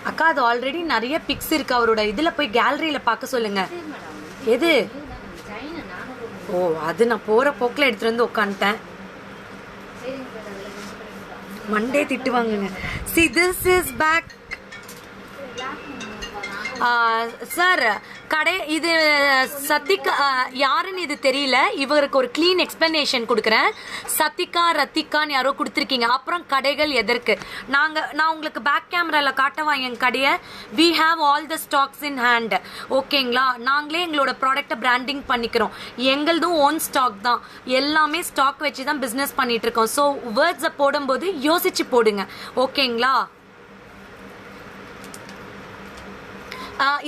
அக்கா, அது ஆல்ரெடி நிறைய பிக்ஸ் இருக்கு. அவரோட இதுல போய் கேலரியில பார்க்க சொல்லுங்க. எது? ஓ, அது நான் போற போக்கில் எடுத்துட்டு வந்து உட்காந்துட்டேன். மண்டே திட்டுவாங்க. See, this is back. Sir கடை இது சத்திகா யாருன்னு இது தெரியல. இவருக்கு ஒரு கிளீன் எக்ஸ்பிளனேஷன் கொடுக்குறேன். சத்திகா ரத்திகான்னு யாரோ கொடுத்துருக்கீங்க. அப்புறம் கடைகள் எதற்கு? நான் உங்களுக்கு பேக் கேமராவில் காட்டவா என் கடையை? We have all the stocks in hand. ஓகேங்களா? நாங்களே எங்களோட ப்ராடக்டை பிராண்டிங் பண்ணிக்கிறோம். எங்களதும் ஓன் ஸ்டாக் தான். எல்லாமே ஸ்டாக் வச்சு தான் பிஸ்னஸ் பண்ணிட்டு இருக்கோம். ஸோ வேர்ட்ஸை போடும்போது யோசிச்சு போடுங்க. ஓகேங்களா?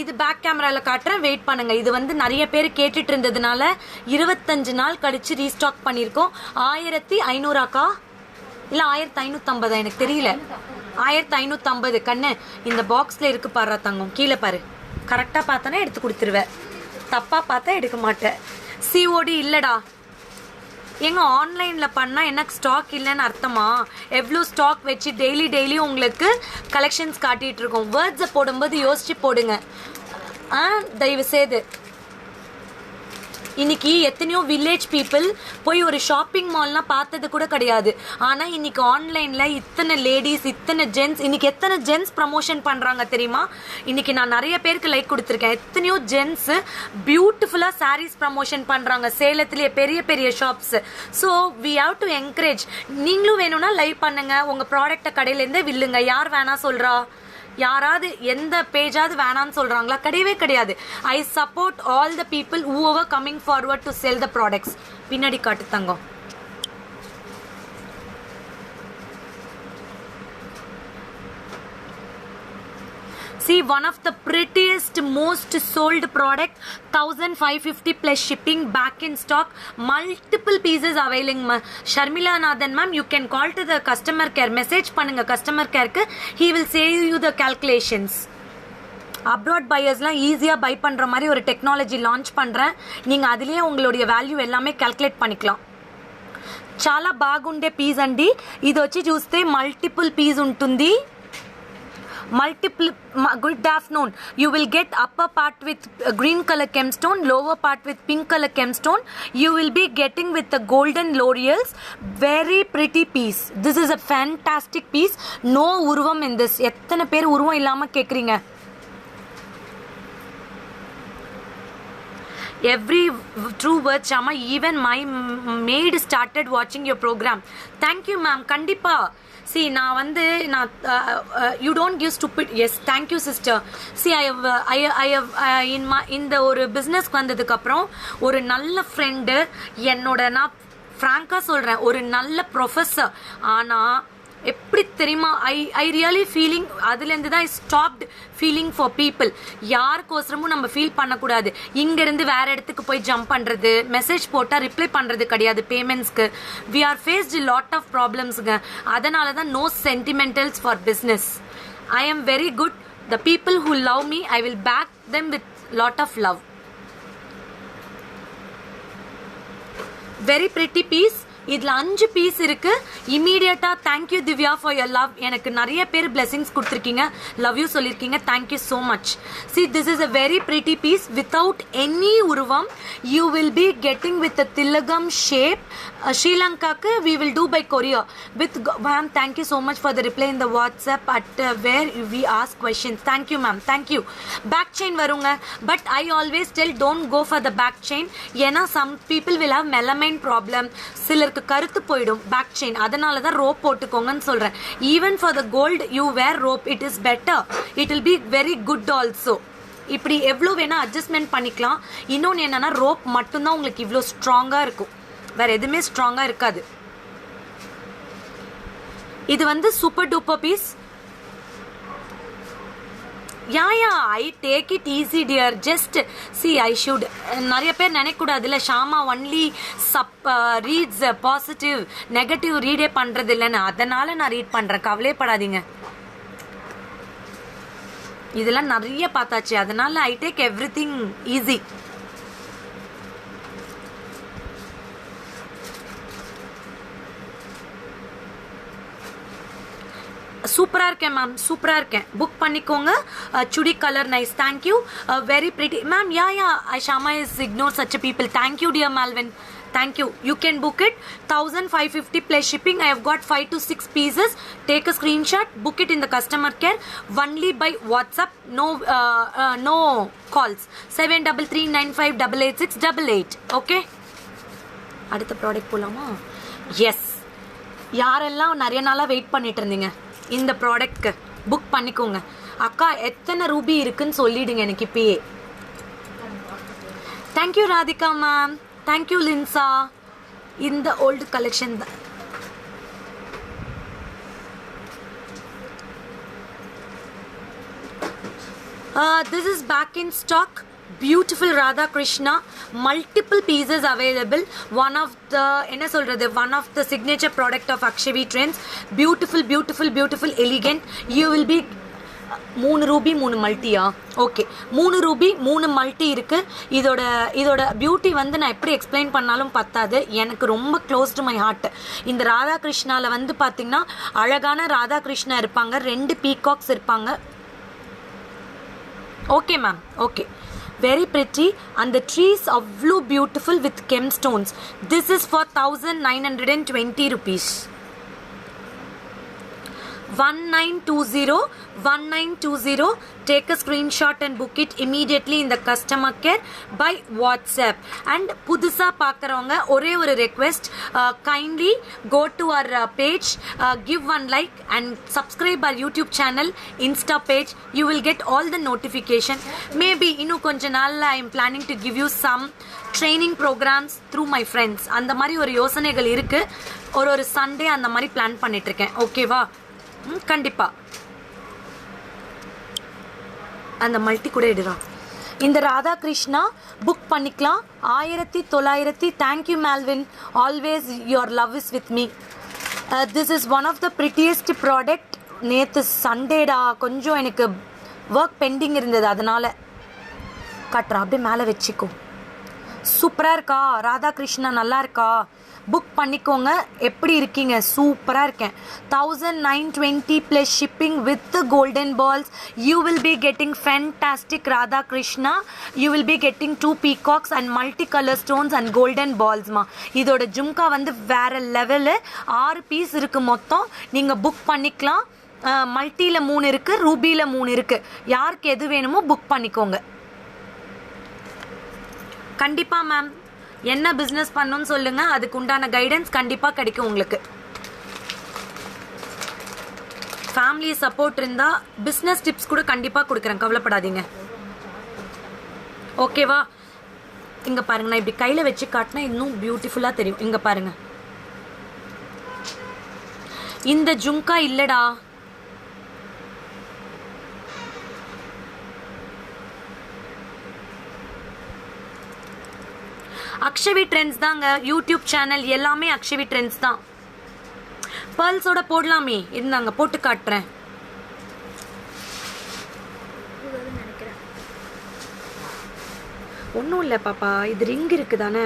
இது பேக் கேமரால காட்டுறேன், வெயிட் பண்ணுங்க. இது வந்து நிறைய பேர் கேட்டுட்டு இருந்ததுனால 25 நாள் கழிச்சு ரீஸ்டாக் பண்ணியிருக்கோம். 1500 இல்ல 1550, எனக்கு தெரியல. 1550 கண்ணு இந்த பாக்ஸ்ல இருக்கு பாரு தங்கம். கீழே பாரு. கரெக்டா பார்த்தானே எடுத்து கொடுத்துருவேன். தப்பா பார்த்தா எடுக்க மாட்டேன். சிஓடி இல்லடா. எங்க ஆன்லைன்ல பண்ணா எனக்கு ஸ்டாக் இல்லைன்னு அர்த்தமா? எவ்வளோ ஸ்டாக் வச்சு டெய்லி உங்களுக்கு கலெக்ஷன்ஸ் காட்டிட்டு இருக்கோம். வேர்ட்ஸை போடும்போது யோசிச்சு போடுங்க. தயவு செய்து இன்னைக்கு எத்தனையோ வில்லேஜ் பீப்புள் போய் ஒரு ஷாப்பிங் மால்லாம் பார்த்தது கூட கிடையாது. ஆனால் இன்னைக்கு ஆன்லைனில் இத்தனை லேடிஸ், இத்தனை ஜென்ட்ஸ், இன்னைக்கு எத்தனை ஜென்ட்ஸ் ப்ரமோஷன் பண்ணுறாங்க தெரியுமா? இன்னைக்கு நான் நிறைய பேருக்கு லைக் கொடுத்துருக்கேன். எத்தனையோ ஜென்ட்ஸ் பியூட்டிஃபுல்லாக சாரீஸ் ப்ரமோஷன் பண்ணுறாங்க சேலத்திலேயே பெரிய பெரிய shops. So we have to encourage. நீங்களும் வேணும்னா லைக் பண்ணுங்க, உங்கள் ப்ராடக்டை கடையிலேருந்தே வில்லுங்க. யார் வேணா சொல்கிறா? யாராவது எந்த பேஜாவது வேணான்னு சொல்றாங்களா? கிடையவே கிடையாது. I support all the people who are coming forward to sell the products. பின்னாடி காட்டு தங்கம். See, one of the prettiest, most sold product, 1550 plus shipping, back in stock, multiple pieces available. Sharmila Nathan ma'am, you can call to the customer care, message பண்ணுங்க customer care, he will say you the calculations. Abroad பையர்ஸ்லாம் ஈஸியாக பை பண்ணுற மாதிரி ஒரு டெக்னாலஜி லான்ச் பண்ணுறேன். நீங்கள் அதுலேயே உங்களுடைய வேல்யூ எல்லாமே క్యాల్కులేట్ பண்ணிக்கலாம். చాలా బాగుండే పీస్ అండి. ఇది వచ్చి చూస్తే మల్టిపుల్ పీస్ ఉంటుంది. Multiple. Good afternoon. You will get upper part with green color gemstone, lower part with pink color gemstone. You will be getting with the golden L'Oreals. Very pretty piece. This is a fantastic piece. No urvam in this. எத்தனை பேர் உருவம் இல்லாம கேக்குறீங்க? Every true word Shama. Even my maid started watching your program. Thank you ma'am. கண்டிப்பா. See, you don't give stupid. Yes, thank you sister. See, I have in the ஒரு பிசினஸ்க்கு வந்ததுக்கு அப்புறம் ஒரு நல்ல ஃப்ரெண்டு, என்னோட நான் ஃப்ராங்கா சொல்றேன், ஒரு நல்ல ப்ரொஃபஸர். ஆனா எப்படி தெரியுமா, ஐ ரியலி ஃபீலிங், அதுலேருந்து தான் I stopped feeling for people. யாருக்கோசரமும் நம்ம ஃபீல் பண்ணக்கூடாது. இங்கேருந்து வேற இடத்துக்கு போய் ஜம்ப் பண்ணுறது, மெசேஜ் போட்டால் ரிப்ளை பண்ணுறது கிடையாது பேமெண்ட்ஸ்க்கு. We are faced lot of ப்ராப்ளம்ஸுங்க. அதனால தான் no sentimentals for business. I am very good. The people who love me, I will back them with lot of love. Very pretty piece. இதுல 5 பீஸ் இருக்கு. இமீடியட்டா thank you Divya for your love. எனக்கு நிறைய பேர் பிளெஸிங்ஸ் கொடுத்துருக்கீங்க, லவ் யூ சொல்லியிருக்கீங்க. Thank you so much. See, this is a very pretty piece without any உருவம். You will be getting with a thilagam shape. ஸ்ரீலங்காக்கு we will do by courier with ma'am. Thank you so much for the reply in the WhatsApp at where we ask questions. Thank you ma'am, thank you. Back chain வருங்க, but I always tell don't go for the back chain. ஏன்னா some people will have melamine problem. சிலருக்கு கருத்து போயிடும் பேக் செயின். அதனால தான் ரோப் போட்டுக்கோங்கன்னு சொல்றேன். Even for the gold you wear rope, it is better. It will be very good also. இப்படி எவ்வளோ வேணா அட்ஜஸ்ட்மெண்ட் பண்ணிக்கலாம். இன்னொன்று என்னன்னா, ரோப் மட்டும்தான் உங்களுக்கு இவ்வளோ ஸ்ட்ராங்கா இருக்கும், வேற எதுவுமே ஸ்ட்ராங்கா இருக்காது. இது வந்து super duper piece. I take it easy dear. Just see, I should. நிறைய பேர் நினைக்கூடாதுல்ல, Shama only reads positive, negative ரீடே பண்றது இல்லைன்னு. அதனால நான் ரீட் பண்றேன், கவலைப்படாதீங்க. இதெல்லாம் நிறைய பார்த்தாச்சு, அதனால ஐ டேக் எவ்ரிதிங் ஈஸி. சூப்பரா இருக்கேன் மேம், சூப்பரா இருக்கேன். புக் பண்ணிக்கோங்க. Chudi colour nice. Thank you. Very pretty ma'am. Yeah Shama is ignore such people. Thank you dear Malvin. Thank you. You can book it. 1550 plus shipping. I have got 5 to 6 pieces. Take a screenshot. Book it in the customer care. Only by WhatsApp. No calls. 7339588688. Okay. அடுத்த ப்ராடக்ட் போலாமா? எஸ். யாரெல்லாம் நிறைய நாளாக வெயிட் பண்ணிட்டு இருந்தீங்க இந்த ப்ராடக்ட்க்கு, புக் பண்ணிக்கோங்க. அக்கா எத்தனை ரூபி இருக்குன்னு சொல்லிடுங்க எனக்கு இப்பயே. Thank you Radhika ma'am. தேங்க்யூ லின்சா. இந்த ஓல்டு கலெக்ஷன் தான். This is back in stock. Beautiful Radha Krishna, multiple pieces available. One of the signature product of Akshavi Trends. Beautiful, elegant. You will be 3 ruby 3 மல்டியா? ஓகே, 3 ரூபி 3 மல்டி இருக்கு. இதோட பியூட்டி வந்து நான் எப்படி எக்ஸ்பிளைன் பண்ணாலும் பத்தாது. எனக்கு ரொம்ப க்ளோஸ் டு மை ஹார்ட். இந்த ராதாகிருஷ்ணால வந்து பார்த்தீங்கன்னா அழகான ராதாகிருஷ்ணா இருப்பாங்க, 2 பீகாக்ஸ் இருப்பாங்க. Okay ma'am, okay, very pretty, and the trees avlo beautiful with gemstones. This is for 1920 rupees. 1920. Take a screenshot and book it immediately in the customer care by WhatsApp. And புதுசா பார்க்கறவங்க ஒரே ஒரு request, kindly go to our page, give one like and subscribe our YouTube channel, Insta page. You will get all the notification. Maybe இன்னும் கொஞ்ச நாள்ல I am planning to give you some training programs through my friends. அந்த மாதிரி ஒரு யோசனைகள் இருக்கு. ஒரு சண்டே அந்த மாதிரி பிளான் பண்ணிட்டு இருக்கேன். ஓகேவா? கண்டிப்பா. அந்த மல்டி கூட எடுறா. இந்த ராதாகிருஷ்ணா புக் பண்ணிக்கலாம் 1900. Thank you Melvin, always your love is with me. This is one of the prettiest product. நேற்று சண்டேடா, கொஞ்சம் எனக்கு ஒர்க் பெண்டிங் இருந்தது, அதனால கட்டுறா. அப்படியே மேலே வச்சுக்கோ. சூப்பராக இருக்கா ராதாகிருஷ்ணா? நல்லா இருக்கா? புக் பண்ணிக்கோங்க. எப்படி இருக்கீங்க? சூப்பராக இருக்கேன். 1920 plus shipping with the golden balls. You will be getting fantastic Radha Krishna. You will be getting 2 peacocks and multicolor stones and golden balls மா. இதோட ஜும்கா வந்து வேற லெவலு. 6 பீஸ் இருக்கு மொத்தம். நீங்கள் புக் பண்ணிக்கலாம். மல்டியில் 3 இருக்கு, ரூபியில் 3 இருக்கு. யாருக்கு எது வேணுமோ புக் பண்ணிக்கோங்க. கண்டிப்பா மேம், என்ன பிஸ்னஸ் பண்ணணும்னு சொல்லுங்க, அதுக்கு உண்டான கைடன்ஸ் கண்டிப்பா கிடைக்கும் உங்களுக்கு. ஃபேமிலி சப்போர்ட் இருந்தா பிஸ்னஸ் டிப்ஸ் கூட கண்டிப்பா கொடுக்குறேன், கவலைப்படாதீங்க. ஓகேவா? இங்க பாருங்க, நான் இப்படி கையில வச்சு காட்டினா இன்னும் பியூட்டிஃபுல்லா தெரியும். இங்க பாருங்க, இந்த ஜும்கா இல்லடா, அக்ஷவி ட்ரெண்ட்ஸ் தாங்க. யூடியூப் சேனல் எல்லாமே அக்ஷவி ட்ரெண்ட்ஸ் தான். பர்ல்ஸோட போடலாமே, இருந்தாங்க போட்டு காட்டுறேன். ஒன்றும் இல்லை பாப்பா, இது ரிங் இருக்கு தானே,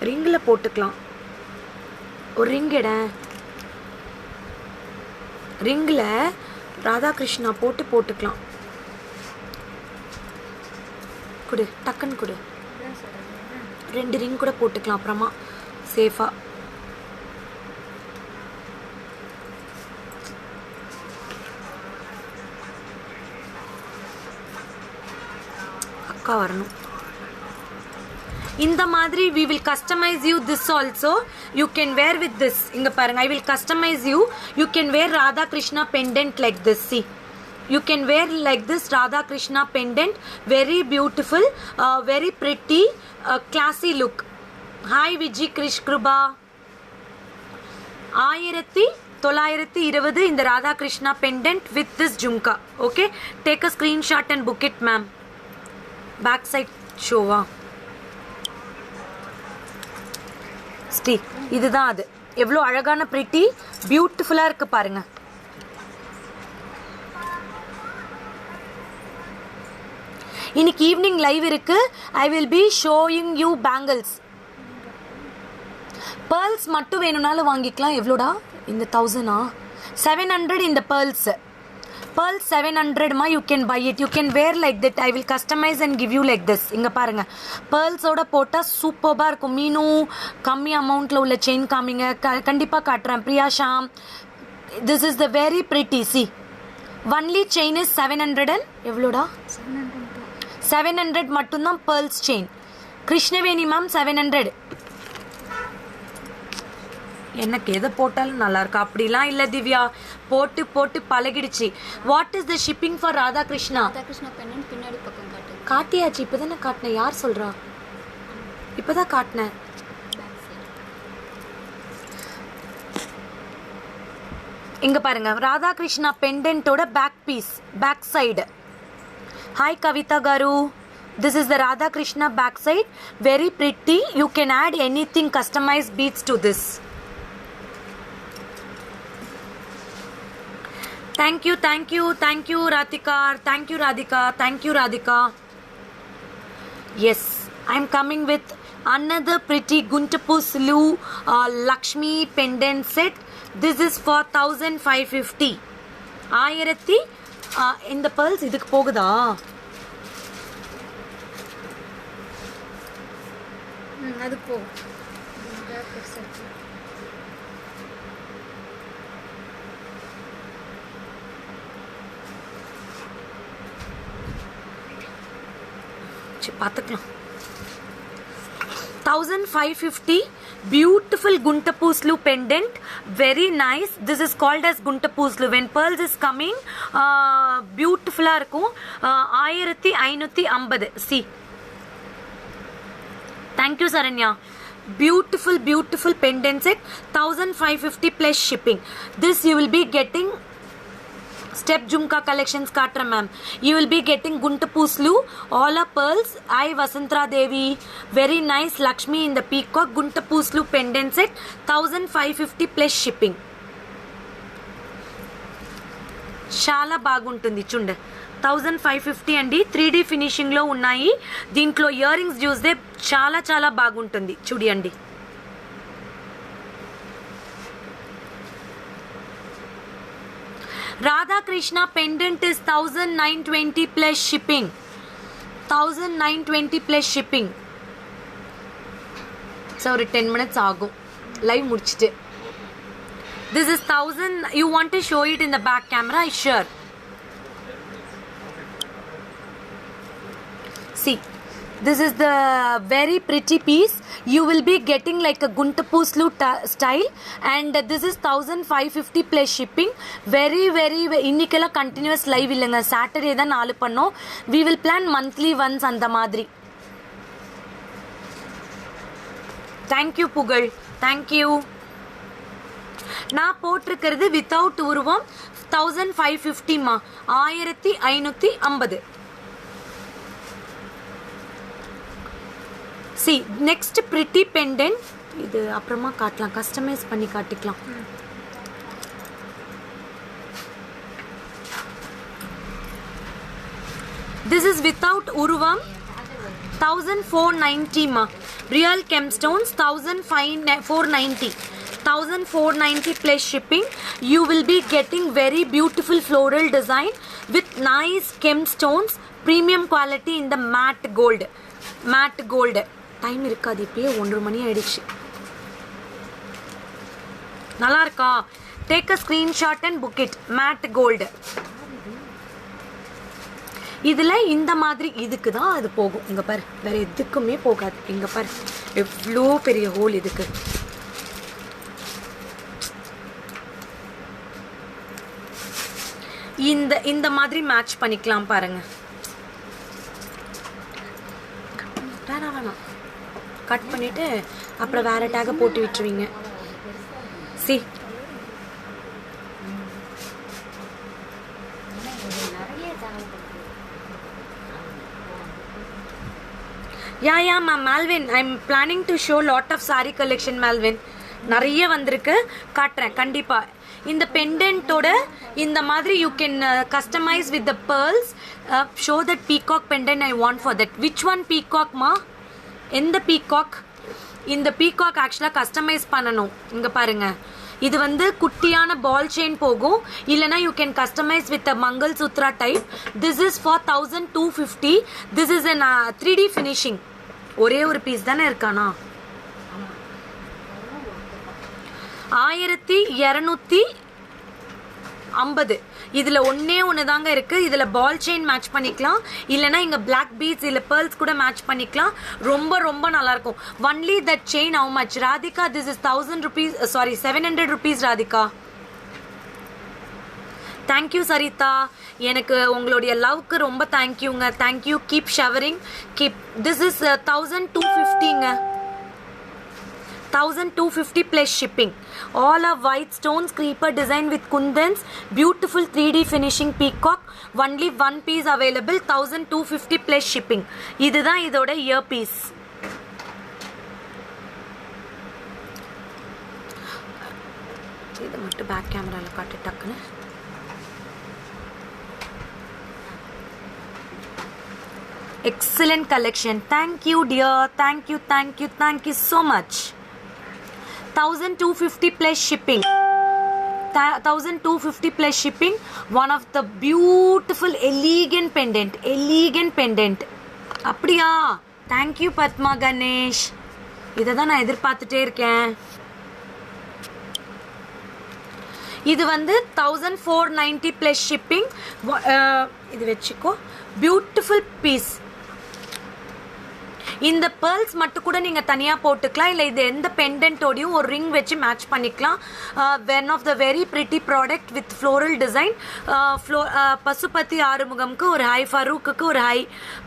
ரிங்கில் போட்டுக்கலாம். ஒரு ரிங் எட, ரிங்கில் ராதாகிருஷ்ணா போட்டுக்கலாம். கொடு, டக்குன்னு கொடு. 2 ரிங் கூட போட்டுக்கலாம் அப்புறமா சேஃபா. அக்கா வரணும். இந்த மாதிரி we will customize you this also. You can wear with this. இங்க பாருங்க, I will customize you. You can wear Radha Krishna pendant like this. See, you can wear like this Radha Krishna pendant. Very beautiful, very pretty, classy look. Hi Vijay Krish Kruba. 1920 இந்த Radha Krishna pendant with this jhumka. Okay, take a screenshot and book it ma'am. Back side ஷோவா Sri, இதுதான் அது. எவ்வளோ அழகான பிரிட்டி பியூட்டிஃபுல்லா இருக்கு பாருங்க. இன்னைக்கு ஈவினிங் லைவ் இருக்கு. ஐ will B showing you bangles. Pearls மட்டும் வேணும்னாலும் வாங்கிக்கலாம். எவ்வளோடா இந்த 1000? 700 இந்த pearls. Pearls 700 ma, you can buy it. You can wear like that. I will customize and give you like this. இங்க பாருங்க, pearls ஓட போட்டா சூப்பர்பா இருக்கும். மீனு கம்மி அமௌண்ட்ல உள்ள செயின் காமிங்க, கண்டிப்பா காட்டுறேன். Priya Sham, this is the very pretty. See, only chain is 700 and எவ்வளோடா? 700 மட்டும்தான் pearls chain. கிருஷ்ணவேணி மேம் 700. எனக்கு எதை போட்டாலும் நல்லா இருக்கு. அப்படிலாம் இல்லை திவ்யா, போட்டு போட்டு பழகிடுச்சு. What is the shipping for Radha Krishna? பின்னாடி பக்கம் காட்டியாச்சு. இப்போதானே காட்டினேன். யார் சொல்றா? இப்போதான் காட்டினேன். இங்க பாருங்க, ராதா கிருஷ்ணா பெண்டன்ட்டோட back piece, back side. Hi Kavitha garu, this is the Radha Krishna back side. Very pretty. You can add anything, customized beads to this. Thank you, thank you, thank you, Radhika. Thank you, Radhika. Thank you, Radhika. Yes, I'm coming with another pretty Guntapuslu Lakshmi pendant set. This is for 1550. ஆயிரத்தி இந்த pearls இதுக்கு போகுதா? அது போ. பார்த்துக்கலாம். 1550 beautiful Guntapuslu pendant, very nice. This is called as Guntapuslu. When pearls is coming beautiful ஆ இருக்கும். 1550. see, thank you Saranya. Beautiful, beautiful pendant set, 1550 plus shipping. This you will be getting step jhumka collections kaatra ma'am. You will be getting Guntapuslu, all are pearls. I Vasantara Devi, very nice Lakshmi in the peacock, Guntapuslu pendant set, 1550 plus shipping. చాలా బాగుంటుంది చూడండి. 1550 అండి. 3D ఫినిషింగ్ లో ఉన్నాయి. దీంట్లో ఇయర్ రింగ్స్ చూస్తే చాలా చాలా బాగుంటుంది చూడండి. Radha Krishna pendant is 1920 plus shipping. 1920 plus shipping. So ஒரு 10 minutes ஆகும் லைவ் முடிச்சிட்டு. This is 1000. You want to show it in the back camera? Sure. See, this is the very pretty piece. You will be getting like a Guntapuslu style, and this is 1550 plus shipping. Very இன்னைக்கெல்ல continuous live இல்லங்க. Saturday தான் 4 பண்ணோம். We will plan monthly once அந்த மாதிரி. Thank you Pugal. Thank you. நான் போட்டிருக்கிறது without உருவம் 1550 மா. 1550. See, next pretty pendant. இது அப்புறமா காட்டலாம், கஸ்டமைஸ் பண்ணி காட்டிக்கலாம். This is without உருவம் 1490 ma. Real gemstones 1490. 1490 plus shipping. You will be getting very beautiful floral design with nice gemstones, premium quality in the matte gold. Matte gold. Time இருக்காது, இப்பயே 1 மணி ஆயிடுச்சு. நல்லா இருக்கா? Take a screenshot and book it. Matte gold. இதுல இந்த மாதிரி இதுக்கு தான் அது போகும். இங்க பாரு, வேற எதுக்குமே போகாது. இங்க பாரு எவ்வளோ பெரிய ஹோல் இதுக்கு. இந்த மாதிரி மேட்ச் பண்ணிக்கலாம் பாருங்க. வேணாம், கட் பண்ணிட்டு அப்புறம் வேற டேக போட்டு விட்டுருவீங்க. See, yeah ma'am. Malvin, I'm planning to show lot of saree collection. Malvin, நிறைய வந்திருக்கு, காட்டுறேன் கண்டிப்பா. இந்த பெண்டன்ட்டோட இந்த மாதிரி you can customize with the pearls. Show that peacock pendant I want for that. Which one peacock ma? எந்த peacock? இந்த peacock actually customize பண்ணணும். இங்க பாருங்க, இது வந்து குட்டியான பால் செயின் போகும், இல்லனா you can customize with a mangal sutra type. This is for 1250. This is an 3D finishing. ஒரே ஒரு பீஸ் தானே இருக்கானா? 1250. இதுல ஒன்னே ஒன்று தாங்க இருக்கு. இதுல பால் செயின் மேட்ச் பண்ணிக்கலாம், இல்லனா இங்க பிளாக் பீட்ஸ் இல்ல pearls கூட மேட்ச் பண்ணிக்கலாம். ரொம்ப ரொம்ப நல்லா இருக்கும். Only that chain how much? Radhika, this is 1000 rupees. Sorry, 700 rupees. Radhika, thank you. Sarita, எனக்கு உங்களுடைய லவ்க்கு ரொம்ப தேங்க்யூங்க. Thank you. Keep showering. Keep. This is 1250ங்க. 1250 plus shipping. All are white stones, creeper design with kundans, beautiful 3D finishing peacock. Only one piece available. 1250 plus shipping. இதுதான் இதோட இயர் பீஸ். இது மட்டும் பேக் கேமரால காட்டு டக்குன்னு. excellent collection. Thank you dear, thank you so much. 1250 plus shipping. 1250 plus shipping. One of the beautiful elegant pendant. அப்படியா? Thank you Padma Ganesh. இதை தான் நான் எதிர்பார்த்துட்டே இருக்கேன். இது வந்து 1490 plus shipping. இது வெச்சுக்கோ. Beautiful piece. இந்த pearls மட்டும் கூட நீங்க தனியா போட்டுக்கலாம், இல்ல இது எந்த பெண்டன்ட்டோடையும் ஒரு ரிங் வச்சு மேட்ச் பண்ணிக்கலாம். One of the very pretty product with floral design. Pasupathi ஆறுமுகம்க்கு ஒரு ஹை, ஃபரூக்கு ஒரு hi.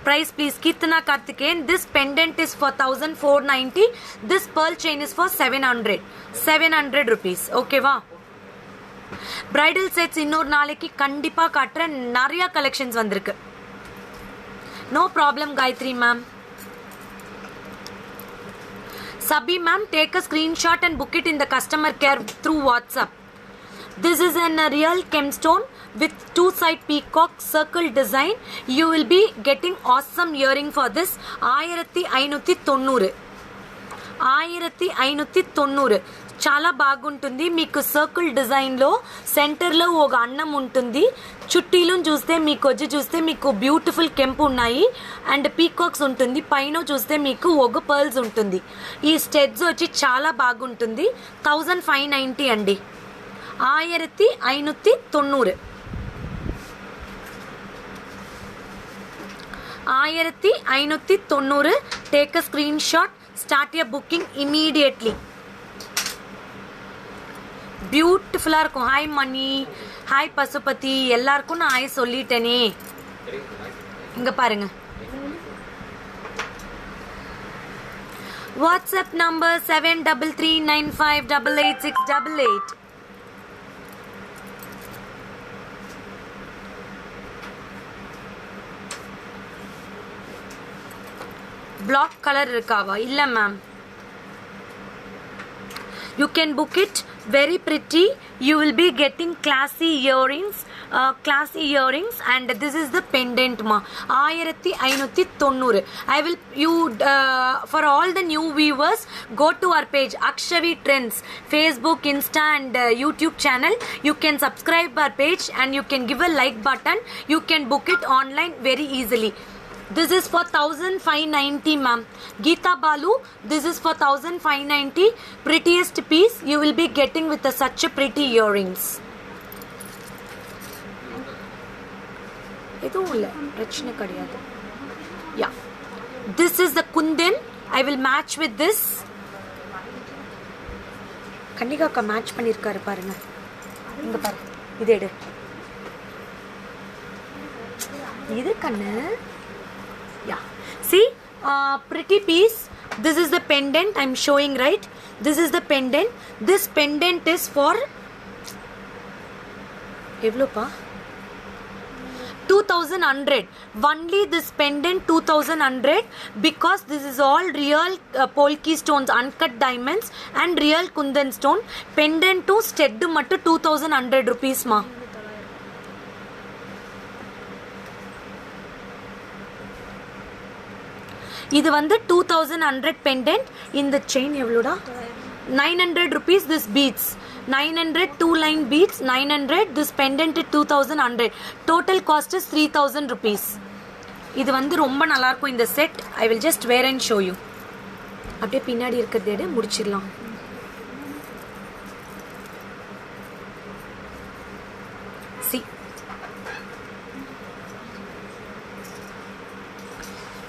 Price please Keerthana Karthikeyan. This pendant is for 1490. This pearl chain is for 700 rupees. ஓகேவா? பிரைடல் செட்ஸ் இன்னொரு நாளைக்கு கண்டிப்பா காட்டுறேன். நிறைய கலெக்ஷன்ஸ் வந்திருக்கு. No problem Gayathri ma'am. Sabi ma'am, take a screenshot and book it in the customer care through WhatsApp. This is a real gemstone with two-side peacock circle design. You will be getting awesome earring for this. 1590. 1590. చాలా బాగుంటుంది. మీకు సర్కిల్ డిజైన్ లో సెంటర్ లో ఒక అన్నం ఉంటుంది. చుట్టీలు చూస్తే మీకు వచ్చి చూస్తే మీకు బ్యూటిఫుల్ కెంపు ఉన్నాయి అండ్ పీకాక్స్ ఉంటుంది. పైన చూస్తే మీకు ఒక పర్ల్స్ ఉంటుంది. ఈ స్టెడ్స్ వచ్చి చాలా బాగుంటుంది. 1590 అండి. 1590. 1590. Take a screenshot. Start your booking immediately. பியூட்டிஃபுல்லாக இருக்கும். ஹாய் மணி, ஹாய் பசுபதி, எல்லாருக்கும் நான் ஹாய் சொல்லிட்டேனே. இங்கே பாருங்க. WhatsApp number 7339588688. பிளாக் கலர் இருக்காவா? இல்லை ma'am. You can book it. Very pretty. You will be getting classy earrings, and this is the pendant ma. 1590. I will for all the new viewers, go to our page Akshavi Trends, Facebook, Insta and YouTube channel. You can subscribe our page and you can give a like button. You can book it online very easily. This is for 1590 ma'am. Geeta Balu, this is for 1590. Prettiest piece you will be getting with such a pretty earrings. எதுவும் இல்லை, பிரச்சனை கிடையாது. Yeah, this is the kundan. I will match with this. Kandika match பண்ணியிருக்காரு பாருங்க. இங்க பாரு, இது எடு. இது கண்ணு. Yeah, see, pretty piece. This is the pendant I'm showing, right? This is the pendant. This pendant is for evlo pa 2100. Only this pendant 2100 because this is all real polki stones, uncut diamonds and real kundan stone. Pendant to stud mattu 2100 rupees ma. இது வந்து 2100 pendant. இந்த chain எவ்வளோடா? 900 rupees. This beads 900, 2 line beads 900. This pendant 2100. Total cost is 3000 rupees. இது வந்து ரொம்ப நல்லா இருக்கும் இந்த set. I will just wear and show you. அப்படியே பின்னாடி இருக்கிறத எடு, முடிச்சிடலாம். See,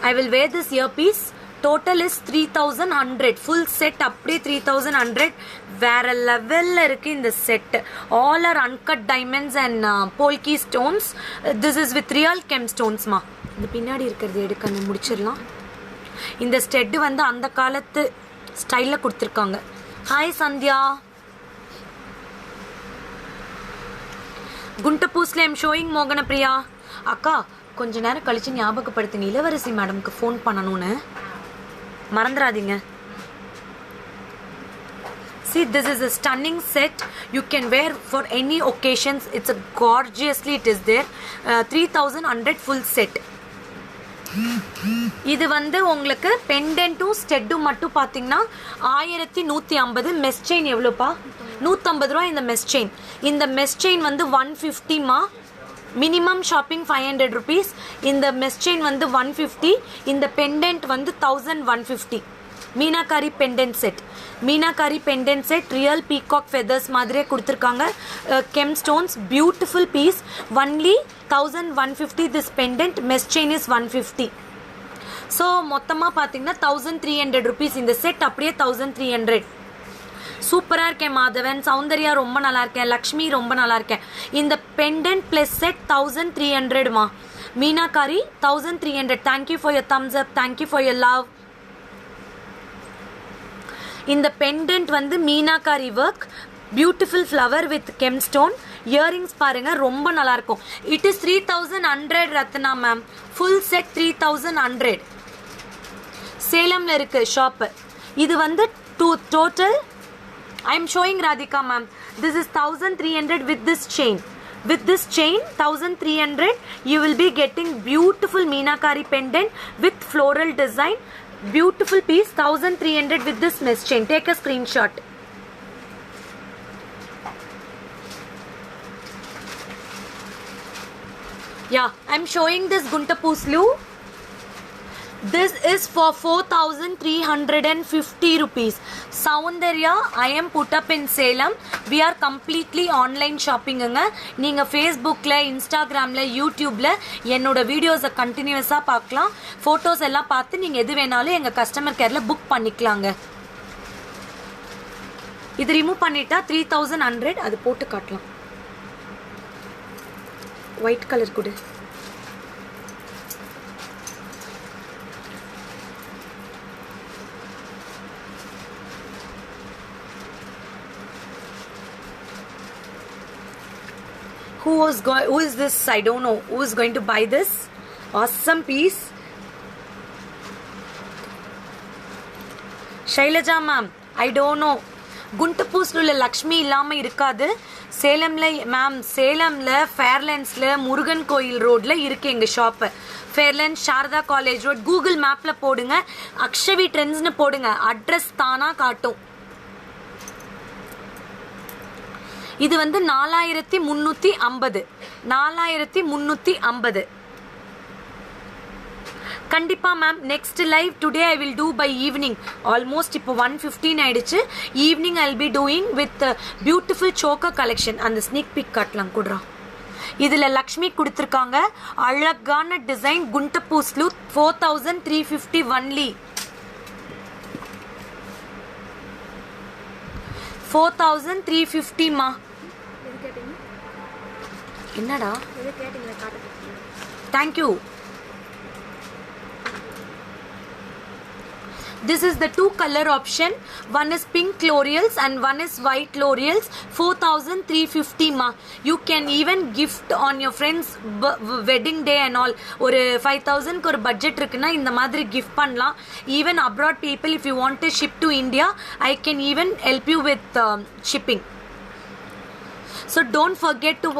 I will wear this earpiece. Total is 3100. Full set அப்படியே 3100. வேற லெவல்ல இருக்கு இந்த set. All are uncut diamonds and polki stones. This is with real chem stones ma. இந்த பின்னாடி இருக்கிறது எடுக்கணும், முடிச்சிடலாம். இந்த ஸ்டெட் வந்து அந்த காலத்து ஸ்டைல்ல கொடுத்துருக்காங்க. ஹாய் சந்தியா. குண்டபூஸ்ல ஐம் ஷோயிங் மோகன பிரியா. அக்கா கொஞ்ச நேரம் கழிச்சு ஞாபகப்படுத்துங்க, இளவரசி மேடம்க்கு ஃபோன் பண்ணணும்னு மறந்துடாதீங்க. See, this is a stunning set. You can wear for any occasions. It's a gorgeously it is there. 3100 full set. இது வந்து உங்களுக்கு பெண்டன்ட்டும் ஸ்டெட்டும் மட்டும் பார்த்தீங்கன்னா 1150. Mess chain எவ்வளோப்பா? 150 ரூபா இந்த மெஸ் செயின். இந்த மெஸ் செயின் வந்து 150மா. Minimum shopping 500 rupees. இந்த மெஸ் செயின் வந்து 150. இந்த பெண்டன்ட் வந்து 1150. Meenakari pendant set. Meenakari pendant set real peacock feathers மாதிரியே கொடுத்துருக்காங்க. Gem stones beautiful piece. Only 1150 this pendant. Mesh chain is 150. So மொத்தமாக பார்த்தீங்கன்னா 1300 rupees இந்த செட். அப்படியே 1300. சூப்பராக இருக்கேன் மாதவன். சௌந்தர்யா ரொம்ப நல்லா இருக்கேன். லக்ஷ்மி ரொம்ப நல்லா இருக்கேன். இந்த பெண்டன்ட் ப்ளஸ் செட் 1300மா. Meenakari 1300. Thank you for your thumbs up. Thank you for your love. இந்த பெண்டன்ட் வந்து meenakari work. Beautiful flower with gemstone. Earrings பாருங்க ரொம்ப நல்லா இருக்கும். It is 3100 Ratna ma'am. Full set 3100. சேலம்ல இருக்கு ஷாப்பு. இது வந்து total I am showing Radhika ma'am. This is 1300 with this chain. With this chain 1300 you will be getting beautiful Meenakari pendant with floral design. Beautiful piece. 1300 with this mesh chain. Take a screenshot. Yeah, I am showing this Guntapuslu. This is for 4350 rupees. Soundarya, I am put up in Salem. We are completely online shopping. நீங்க Facebookல, Instagramல, YouTubeல என்னோட வீடியோஸை கண்டினியூஸா பார்க்கலாம். போட்டோஸ் எல்லாம் பார்த்து நீங்க எது வேணாலும் எங்க கஸ்டமர் கேர்ல புக் பண்ணிக்கலாங்க. இது ரிமூவ் பண்ணிட்டா 3100. அது போட்டு காட்டலாம். ஒயிட் கலர் கொடு. Who is this? I don't know. Who is going to buy this? Awesome piece. Shailaja ma'am, I don't know. குண்டப்பூஸ்ல லக்ஷ்மி இல்லாம இருக்காது. சேலம்ல மேம், சேலம்ல ஃபேர்லேண்ட்ஸ்ல முருகன் கோயில் ரோட்ல இருக்கு எங்க shop. Fairland Sarada college road. Google மேப்ல போடுங்க, அக்ஷவி ட்ரெண்ட்ஸ்னு போடுங்க, அட்ரஸ் தானா காட்டும். இது வந்து 4350. 4350. கண்டிப்பா ma'am. Next live today I will do by evening. Almost இப்போ 1:15 ஆயிடுச்சு. Evening I will be doing with beautiful choker collection. அந்த ஸ்னீக் பிக் காட்டலாம் கூடுறா. இதுல லக்ஷ்மி கொடுத்துருக்காங்க. அழகான டிசைன். குண்டப்பூஸ்லு 4350 ஒன்லி. 4350 மா. என்னடா? Thank you. This is the two color option. One is pink L'Oreals and one is white L'Oreals. 4350 ma. You can even gift on your friends wedding day and all. ஒரு 5000 க்கு ஒரு பட்ஜெட் இருக்குன்னா இந்த மாதிரி கிஃப்ட் பண்ணலாம். Even abroad people, if you want to ship to India, I can even help you with shipping. So don't forget to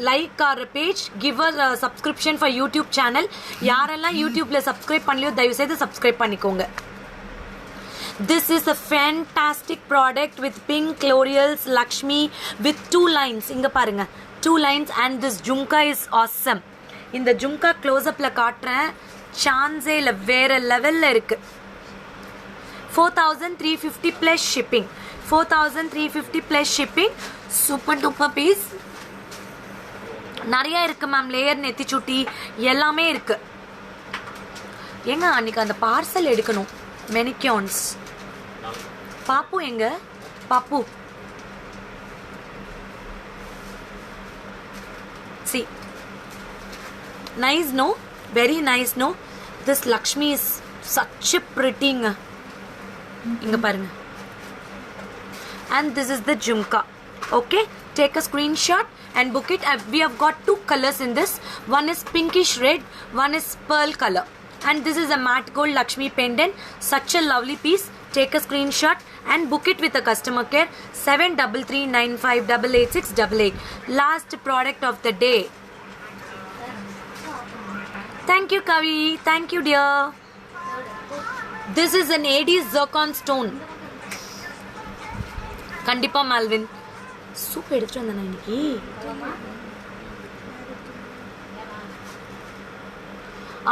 like our page, give us a subscription for YouTube channel. யாரெல்லாம் YouTubeல subscribe பண்ணலையோ தயவு செய்து subscribe பண்ணிக்கோங்க. This is a fantastic product with pink L'Oreals Lakshmi with 2 lines. இங்க பாருங்க, 2 lines and this jhumka is awesome. இந்த jhumka close upல காட்டுறேன். சான்ஸே இல்ல, வேற லெவல்ல இருக்கு. 4350 plus shipping. 4350 plus shipping. Super duper piece. நிறைய இருக்கு மேம். லேயர் நெத்தி சுட்டி எல்லாமே இருக்கு. எங்க அன்னைக்கு அந்த பார்சல் எடுக்கணும். மெனிக்யூன்ஸ். பாப்பு எங்க? பாப்பு. See. Nice, no? Very nice, no? This Lakshmi is such a pretty. இங்க பாருங்க. And this is the jhumka. Okay, take a screenshot and book it. We have got 2 colors in this. One is pinkish red, one is pearl color. And this is a matte gold Lakshmi pendant. Such a lovely piece. Take a screenshot and book it with a customer care. 7339588688. Last product of the day. Thank you, Kavi. Thank you, dear. This is an Aedes zircon stone. கண்டிப்பா மால்வின் சூப் எடுத்துட்டு வந்தேன் இன்னைக்கு.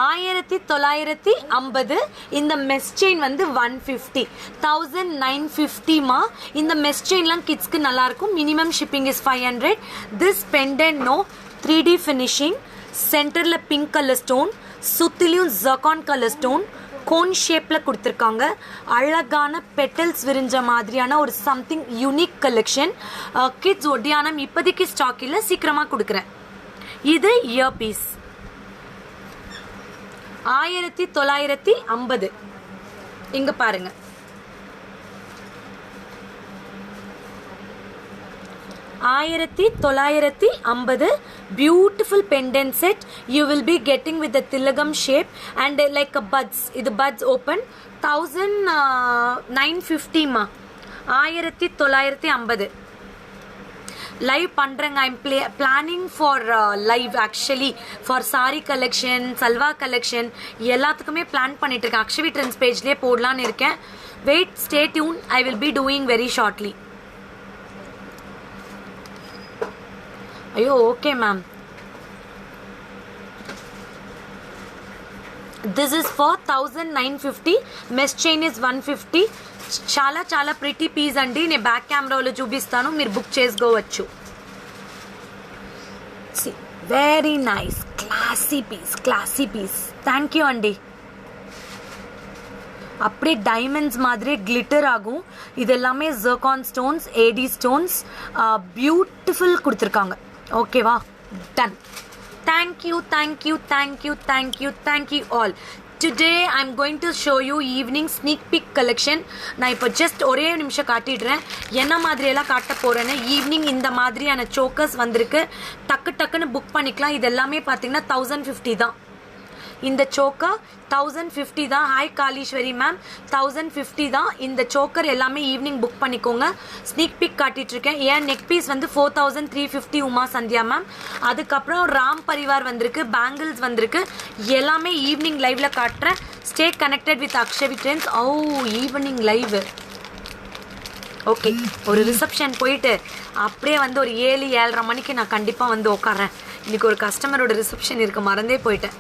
1950 இந்த மெஸ் செயின் வந்து 150 1950 இந்த மெஸ் செயின்லாம் கிட்ஸ்க்கு நல்லா இருக்கும். Minimum shipping is 500. This pendant no 3D finishing, சென்டர்ல பிங்க் கலர் ஸ்டோன், சுத்திலையும் ஜர்கான் கலர் ஸ்டோன், கோன் ஷேப்ல கொடுத்துருக்காங்க. அழகான பெட்டல்ஸ் விரிஞ்ச மாதிரியான ஒரு சம்திங் யூனிக் கலெக்ஷன். கிட்ஸ் ஒட்டியானம் இப்போதைக்கு ஸ்டாக் இல்லை, சீக்கிரமா கொடுக்குறேன். இது இயர் பீஸ் 1950. இங்க பாருங்க, beautiful pendant set. You will be getting with the tilagam shape and like a buds. இது buds open 1950 மா 1950 லைவ் பண்றேங்க. I'm planning for live actually for sari collection, salwar collection எல்லாத்துக்குமே பிளான் பண்ணிட்டு இருக்கேன். அக்ஷவி ட்ரெண்ட்ஸ் பேஜ்லேயே போடலான்னு இருக்கேன். Wait, stay tuned. I will be doing very shortly. ஐயோ okay ma'am. This is for 1950. Mesh chain is 150. చాలా చాలా ప్రిటీ పీస్ అండి. నేను బ్యాక్ కెమెరాలో చూపిస్తాను, మీరు బుక్ చేసుకోవచ్చు. Very nice classy piece. Thank you అండి. அப்படியே டைமண்ட்ஸ் மாதிரி கிளிட்டர் ஆகும். இது எல்லாமே zircon stones, AD stones, beautiful கொடுத்துருக்காங்க. ஓகேவா? Done. Thank you all. Today I'm going to show you evening sneak peek collection. நான் இப்போ ஜஸ்ட் ஒரே நிமிஷம் காட்டிடுறேன் என்ன மாதிரியெல்லாம் காட்ட போகிறேன்னு. ஈவினிங் இந்த மாதிரியான சோக்கர்ஸ் வந்திருக்கு. டக்குன்னு புக் பண்ணிக்கலாம். இது எல்லாமே பார்த்தீங்கன்னா 1050 தான். இந்த சோக்கர் 1050 தான். ஹாய் காளீஸ்வரி மேம், 1050 தான் இந்த சோக்கர். எல்லாமே ஈவினிங் புக் பண்ணிக்கோங்க. ஸ்னீக் பிக் காட்டிட்டு இருக்கேன். ஏன் நெக் பீஸ் வந்து 4350 உமா சந்தியா மேம். அதுக்கப்புறம் ராம் பரிவார் வந்திருக்கு, பேங்கிள்ஸ் வந்திருக்கு. எல்லாமே ஈவினிங் லைவ்ல காட்டுறேன். Stay connected with Akshavi trends. Oh evening live. Okay, ஒரு ரிசப்ஷன் போயிட்டு அப்படியே வந்து ஒரு 7-7:30 மணிக்கு நான் கண்டிப்பாக வந்து உட்காறேன். இன்னைக்கு ஒரு கஸ்டமரோட ரிசப்ஷன் இருக்கு, மறந்தே போயிட்டேன்.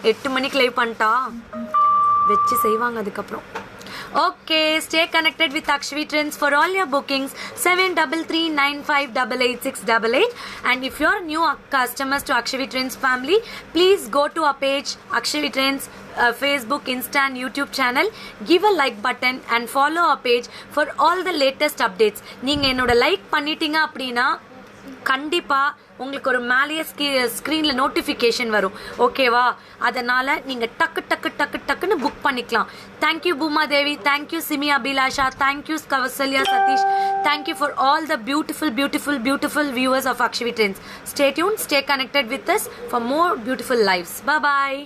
8 மணிக்கு லைவ் பண்ணிட்டா வச்சு செய்வாங்க அதுக்கப்புறம். Okay, stay connected with Akshavi trends for all your bookings 7339588688. And if you are new customers to Akshavi Trends family, please go to our page Akshavi Trends Facebook, Insta and YouTube channel. Give a like button and follow our page for all the latest updates. நீங்க என்னோட லைக் பண்ணிட்டீங்க அப்படின்னா கண்டிப்பா உங்களுக்கு ஒரு மேலேயே ஸ்க்ரீன்ல நோட்டிஃபிகேஷன் வரும். ஓகேவா? அதனால நீங்க டக்குன்னு புக் பண்ணிக்கலாம். Thank you Puma Devi, thank you Simi Abhilasha, thank you Kausalya Sathish. Thank you for all the beautiful viewers of Akshavi Trends. Stay tuned, stay connected with us for more beautiful lives. Bye bye.